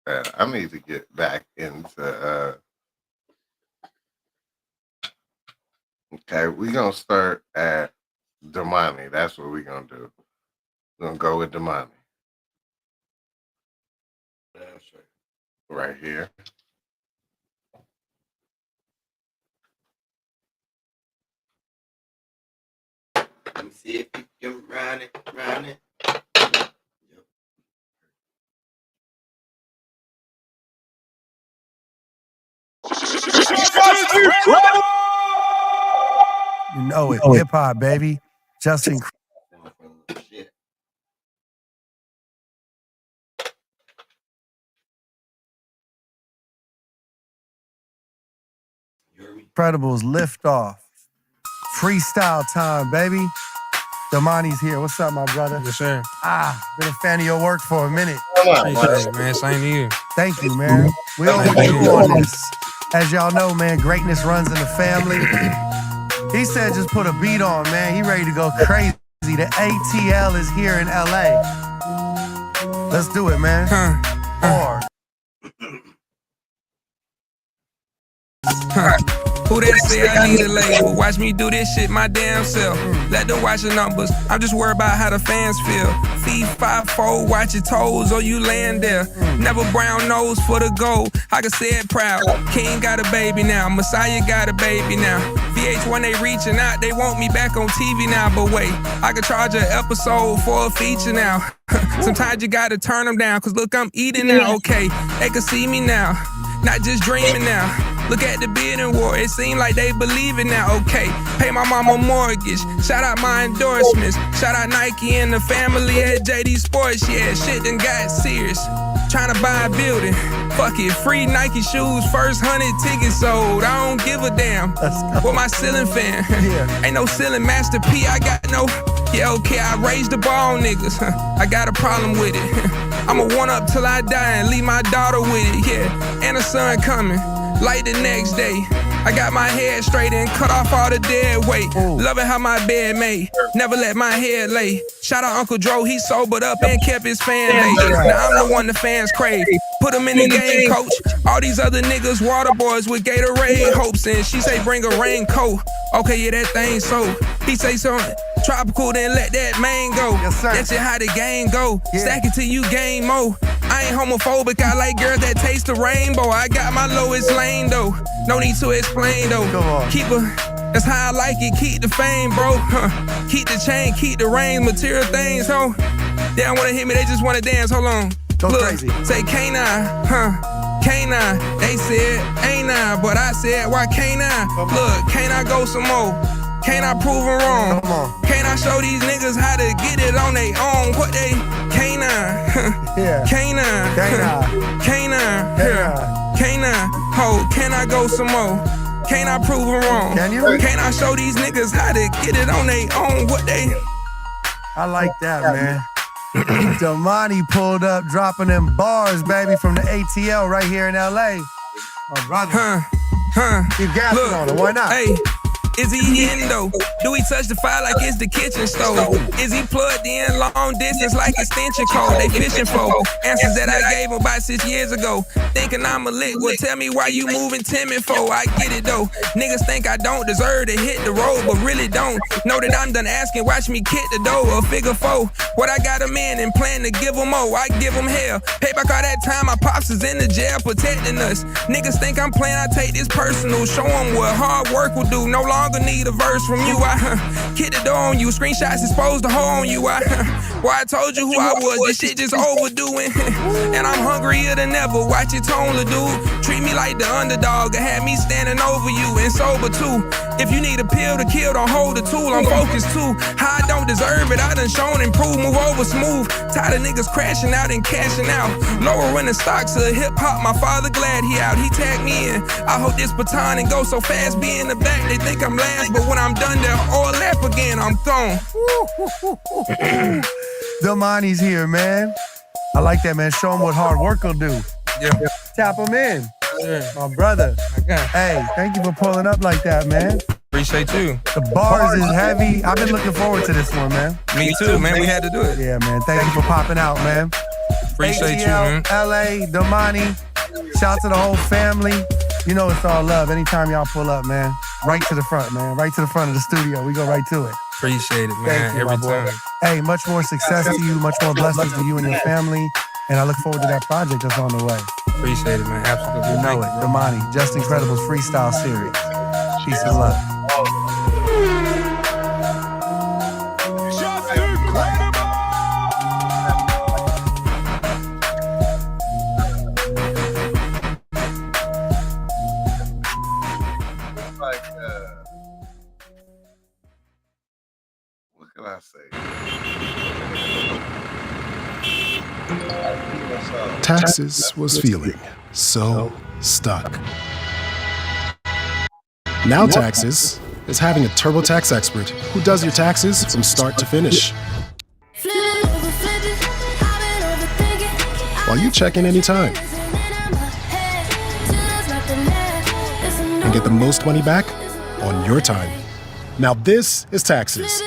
I need to get back into okay, we're gonna start at Damani. That's what we're gonna do. We're gonna go with Damani. That's right here. Let me see if you can run it. You know it. Hip hop, baby. Justin. Incredibles lift off. Freestyle time, baby. Damani's here. What's up, my brother? Yes, sir. Been a fan of your work for a minute. Appreciate it, man. Same to you. Thank you, man. We overdue on this. As y'all know, man, greatness runs in the family. He said just put a beat on, man. He ready to go crazy. The ATL is here in LA. Let's do it, man. Who that say I need a label? Watch me do this shit my damn self. Let them watch the numbers. I'm just worried about how the fans feel. Feet 5'4", watch your toes or you laying there. Never brown nose for the gold. I can say it proud. King got a baby now. Messiah got a baby now. VH1 they reaching out. They want me back on TV now. But wait, I can charge an episode for a feature now. Sometimes you gotta turn them down. Cause look, I'm eating now. Okay, they can see me now. Not just dreaming now. Look at the bidding war, it seems like they believe it now. Okay, pay my mama mortgage. Shout out my endorsements. Shout out Nike and the family at JD Sports. Yeah, shit done got serious. Trying to buy a building. Fuck it, free Nike shoes, first 100 tickets sold. I don't give a damn. With my ceiling fan. Ain't no ceiling Master P, I got no. Yeah, okay, I raised the bar on niggas. I got a problem with it. I'ma one up till I die and leave my daughter with it. Yeah, and a son coming. Like the next day, I got my head straight and cut off all the dead weight. Loving how my bed made, never let my head lay. Shout out Uncle Dro, he sobered up and kept his fan base. Now I'm the one the fans crave. Put him in the game, coach. All these other niggas, water boys with Gatorade hopes. And she say bring a raincoat. Okay, yeah, that thing so. He say something tropical, then let that man go. That's just how the game go. Stack it till you gain more. I ain't homophobic, I like girls that taste the rainbow. I got my lowest lane though. No need to explain though. Keep her, that's how I like it. Keep the fame, bro. Keep the chain, keep the rain, material things, ho. They don't wanna hit me, they just wanna dance. Hold on. Go Look, crazy. Say canine, canine. They said ain't I, but I said why can't I? Look, can't I go some more? Can't I prove them wrong? Can't I show these niggas how to get it on their own? What they canine? Canine. Canine. Ho, can I go some more? Can't I prove them wrong? Can you? Can't I show these niggas how to get it on their own? What they? I like that, man. Damani pulled up, dropping them bars, baby, from the ATL right here in LA. My brother. Keep gassing on it. Why not? Hey. Is he in though? Do he touch the fire like it's the kitchen stove? Is he plugged in long distance like extension code? They fishing for answers that I gave him about 6 years ago. Thinking I'm a lick, well tell me why you moving timid for? I get it though. Niggas think I don't deserve to hit the road, but really don't. Know that I'm done asking, watch me kick the door. A figure 4, what I got him in and plan to give him more. I give him hell. Pay back all that time my pops is in the jail protecting us. Niggas think I'm playing, I take this personal. Show them what hard work will do. No longer need a verse from you. I kick the door on you. Screenshots exposed the hole on you. I told you who I was. This shit just overdoing. And I'm hungrier than ever. Watch your tone, la dude. Treat me like the underdog and had me standing over you and sober too. If you need a pill to kill, don't hold the tool. I'm focused too. How I don't deserve it, I done shown and proved. Move over smooth. Tired of niggas crashing out and cashing out. Lowering the stocks of hip hop. My father glad he out. He tagged me in. I hope this baton and go so fast. Be in the back. They think I'm last, but when I'm done, they'll all laugh again. I'm gone. Damani's here, man. I like that, man. Show him what hard work will do. Yeah. Tap him in. My brother. Hey, thank you for pulling up like that, man. Appreciate you. The bars is heavy. I've been looking forward to this one, man. Me too, man. We had to do it. Yeah, man. Thank you for popping out, man. Appreciate you, ATL, man. LA, Domani. Shout out to the whole family. You know it's all love. Anytime y'all pull up, man. Right to the front, man. Right to the front of the studio. We go right to it. Appreciate it, man. Thank you, Every my boy. time. Hey, much more success to you. Much more blessings to you and your family. And I look forward to that project that's on the way. Appreciate it, man. Absolutely. You know it. Domani, Just Incredibles Freestyle Series. Peace and love. Like, what can I say? Taxes was feeling so stuck. Now Taxes is having a TurboTax expert who does your taxes from start to finish. While you check in anytime and get the most money back on your time. Now this is Taxes.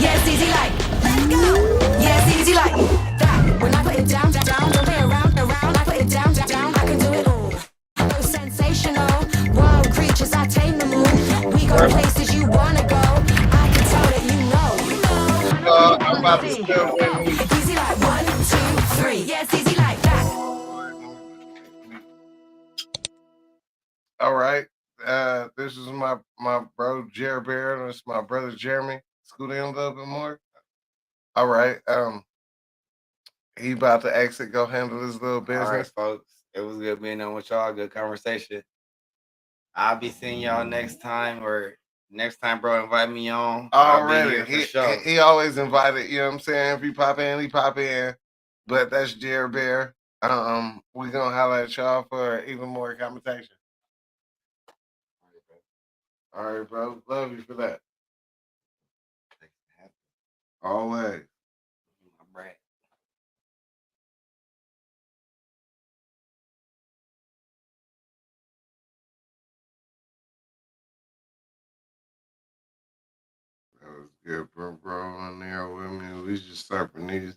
Yes, easy like. Let's go. Yes, easy like that. When I put it down, don't play around. I put it down. I can do it all. So sensational. Wild creatures, I tame the moon. We go places you wanna go. I can tell that you know. I'm about to still win. Easy like 1, 2, 3. Yes, easy like that. All right. This is my bro Jerry Bear. This is my brother Jeremy. Scoot in a little bit more. All right. He about to exit. Go handle his little business. All right, folks. It was good being on with y'all. Good conversation. I'll be seeing y'all next time, or next time, bro. Invite me on. I'll be Already. here for sure. He always invited. You know what I'm saying? If he pop in, he pop in. But that's Jerry Bear. We gonna holler at y'all for even more conversation. All right, bro. Love you for that. Always. That was good, bro. In there with me. We just surfing these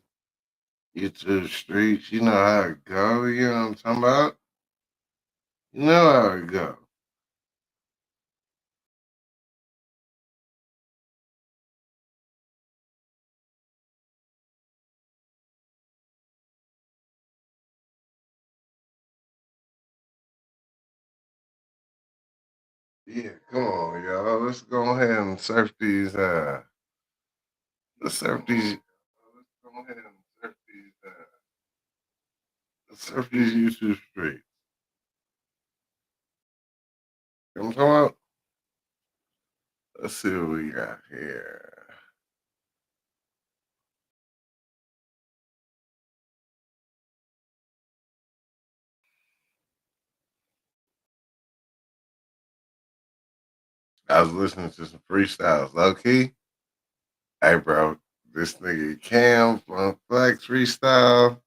YouTube streets. You know how it go. You know what I'm talking about? You know how it go. Yeah, come on, y'all. Let's go ahead and surf these. Let's surf these. Let's go ahead and surf these. Let's surf these YouTube streets. You know what I'm talking about? Let's see what we got here. I was listening to some freestyles, low key. Hey, bro, this nigga Cam from Flex freestyle.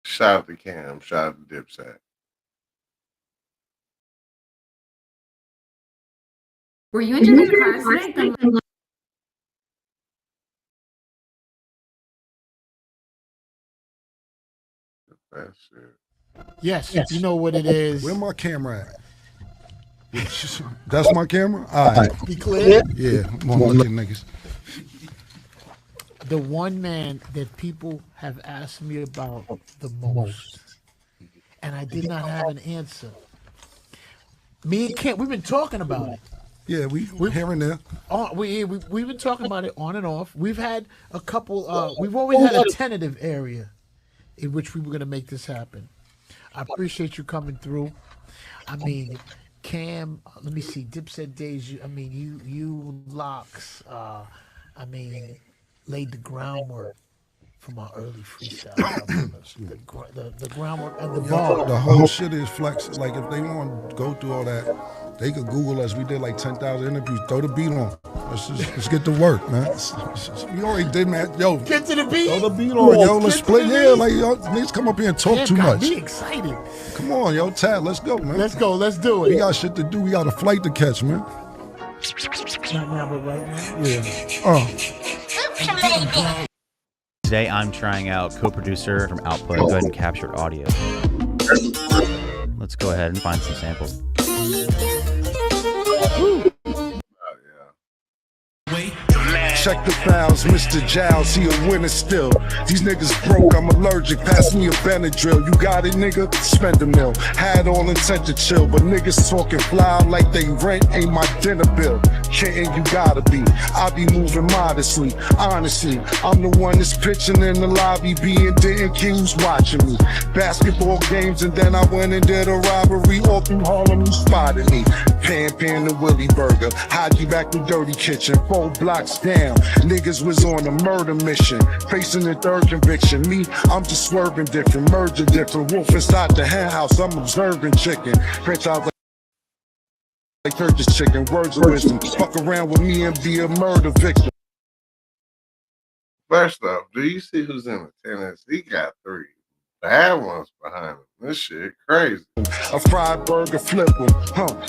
Shout out to Cam. Shout out to Dipset. Were you injured in a car accident? That shit. Yes, you know what it is. Where my camera at? That's my camera? All right. You clear? Yeah, I'm looking niggas. The one man that people have asked me about the most, and I did not have an answer. Me and Kent, we've been talking about it. Yeah, we're here and there. We've been talking about it on and off. We've had a couple. We've always had a tentative area in which we were going to make this happen. I appreciate you coming through. I mean, Cam, let me see, Dipset Days. I mean, you Locks. I mean, laid the groundwork. from our early freestyle albums. The groundwork and the bar. The whole shit is flex. Like if they want to go through all that, they could Google us. We did like 10,000 interviews. Throw the beat on. Let's get to work, man. We already did, man. Yo, get to the beat. Throw the beat on, yo. Let's split. Yeah, like yo, niggas come up here and talk too much. Be excited. Come on, yo, Tad. Let's go, man. Let's go. Let's do it. We got shit to do. We got a flight to catch, man. Not now, but right now. Yeah. Today I'm trying out Co-Producer from Output. Go ahead and capture audio. Let's go ahead and find some samples. Check the files, Mr. Giles, he a winner still. These niggas broke, I'm allergic, pass me a Benadryl. You got it, nigga? Spend a mil. Had all intent to chill, but niggas talking fly like they rent ain't my dinner bill. Kidding, you gotta be. I be moving modestly. Honestly, I'm the one that's pitching in the lobby, being didn't who's watching me. Basketball games, and then I went and did a robbery all through Harlem, you spotted me. Pan the Willie Burger, Haji back to Dirty Kitchen, 4 blocks down. Niggas was on a murder mission, facing the 3rd conviction. Me, I'm just swerving different, merging different. Wolf inside the hen house, I'm observing chicken. French out like Turkish chicken, words of wisdom. Fuck around with me and be a murder victim. First off, do you see who's in attendance? He got 3 bad ones behind him. This shit crazy. A fried burger flip them,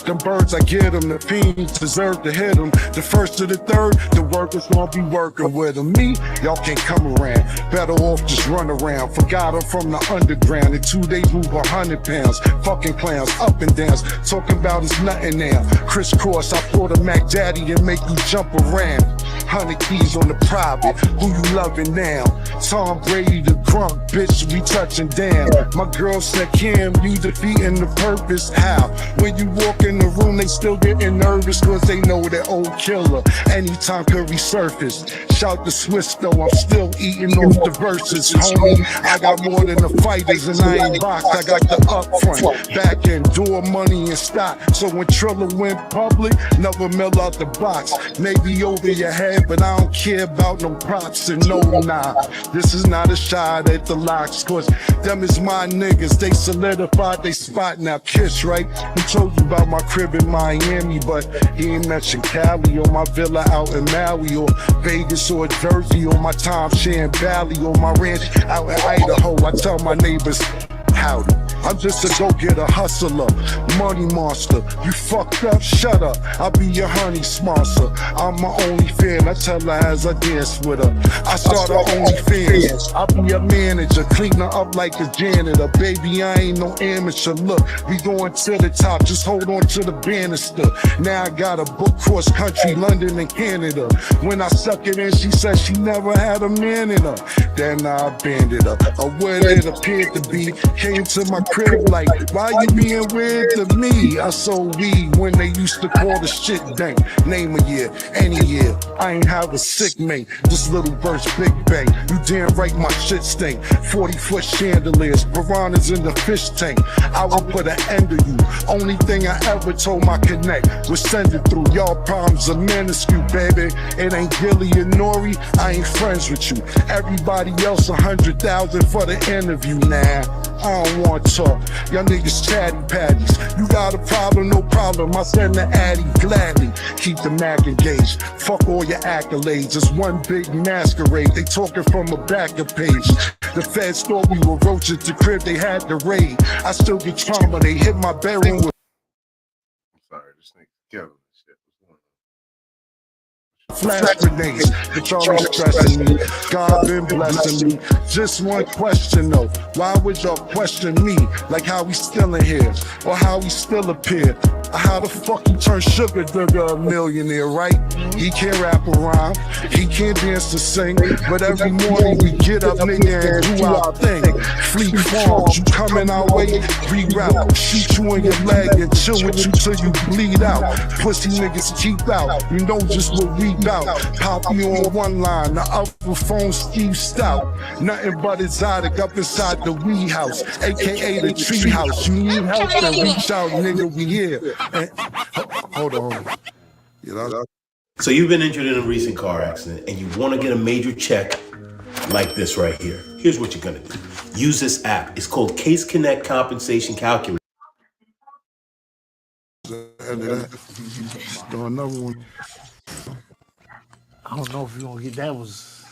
them birds I get them, the fiends deserve to hit them. The 1st to the 3rd, the workers gonna be working with them. Me, y'all can't come around, better off just run around. Forgot them from the underground, in 2 days move 100 pounds. Fucking clowns, up and downs, talking about is nothing now. Crisscross, I brought a Mac Daddy and make you jump around. 100 keys on the private, who you loving now? Tom Brady the drunk, bitch, we touching down. My girl said Kim, you defeating the purpose. How? When you walk in the room, they still getting nervous, cause they know that old killer anytime could resurface. Shout the Swiss though, I'm still eating off the verses, homie. I got more than the fighters and I ain't boxed. I got the upfront, back end, door money and stock. So when Triller went public, never mill out the box. Maybe over your head, but I don't care about no props and no nah. This is not a shot at the locks, cause them is my niggas. They solidified they spot. Now Kiss, right? He told you about my crib in Miami, but he ain't mentioned Cali or my villa out in Maui or Vegas or Jersey or my timeshare in Valley or my ranch out in Idaho. I tell my neighbors, howdy. I'm just a go-getter hustler, money monster. You fucked up, shut up. I'll be your honey sponsor. I'm my only fan. I tell her as I dance with her. I start her OnlyFans. I'll be a manager, clean her up like a janitor. Baby, I ain't no amateur. Look, we going to the top. Just hold on to the banister. Now I got a book cross country, London and Canada. When I suck it in, she said she never had a man in her. Then I abandoned her. Or what it appeared to be. Came to my crib like, why you being weird to me? I sold weed when they used to call the shit dank. Name a year, any year. I ain't have a sick mate. This little verse, big bang. You damn right my shit stink. 40-foot chandeliers, piranhas in the fish tank. I will put an end to you. Only thing I ever told my connect was send it through. Y'all problems are minuscule, baby. It ain't Gilly and Nori. I ain't friends with you. Everybody else 100,000 for the interview now. I don't want to talk. Y'all niggas chatty patties. You got a problem, no problem. I send the addy gladly. Keep the Mac engaged. Fuck all your accolades. It's one big masquerade. They talking from a backer page. The feds thought we were roaches. The crib they had to raid. I still get trauma. They hit my bedroom with. I'm sorry, this nigga killing this shit. Flash grenades, it's always stressing me. God been blessing me. Just one question though, why would y'all question me? Like how we still in here, or how we still appear? Or how the fuck you turn Sugar Dugger a millionaire, right? He can't rap or rhyme, he can't dance or sing, but every morning we get up, nigga, and do our thing. Fleet Farms, you coming our way, reroute, shoot you in your leg and chill with you till you bleed out. Pussy niggas keep out, you know just what we out. Pop you on one line, the upper phone Steve Stout. Nothing but exotic up inside the wee house, aka the tree house. You need help, then reach out, nigga, we here. And, hold on. You know? So you've been injured in a recent car accident and you want to get a major check like this right here. Here's what you're gonna do. Use this app. It's called Case Connect Compensation Calculator. Do another one. I don't know if you're gonna get that. Was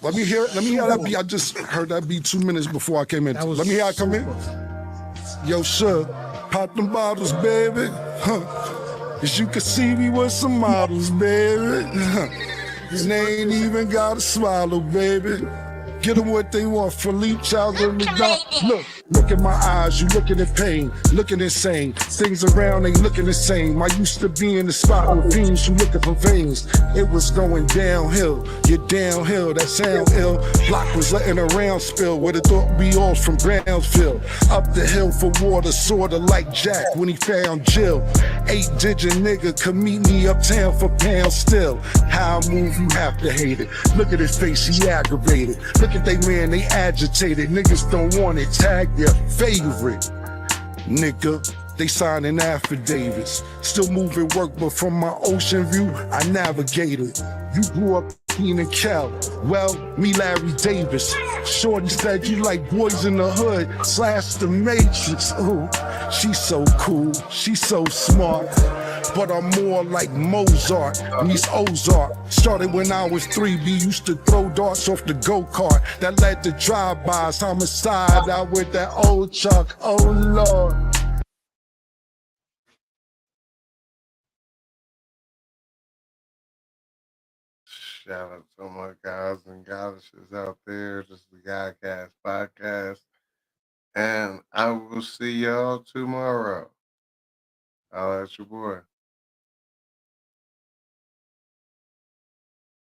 Let me hear that beat. I just heard that beat 2 minutes before I came in. Let me hear it come in. Yo, sure. Pop them bottles, baby. Huh. As you can see, we were some models, baby. And they ain't even got to swallow, baby. Get them what they want. Philippe Child in the dark. Look at my eyes. You looking in pain, looking insane. Things around ain't looking the same. I used to be in the spot with fiends who looking for veins. It was going downhill. You're downhill. That sound ill. Block was letting a round spill. Where the thought we all from Brownsville. Up the hill for water, sorta like Jack when he found Jill. 8-digit nigga could meet me uptown for pounds still. How I move, you have to hate it. Look at his face, he aggravated. Look at they man, they agitated. Niggas don't want it, tag their favorite. Nigga, they signing affidavits. Still moving work, but from my ocean view, I navigated. You grew up in Cal. Well, me Larry Davis. Shorty said you like boys in the hood / the Matrix. Ooh, she's so cool, she's so smart. But I'm more like Mozart meets Ozark. Started when I was 3, B used to throw darts off the go-kart. That led to drive-bys, homicide out with that old Chuck, oh Lord. Shout out to my guys and goddesses out there. This is the Godcast Podcast. And I will see y'all tomorrow. I'll at your boy.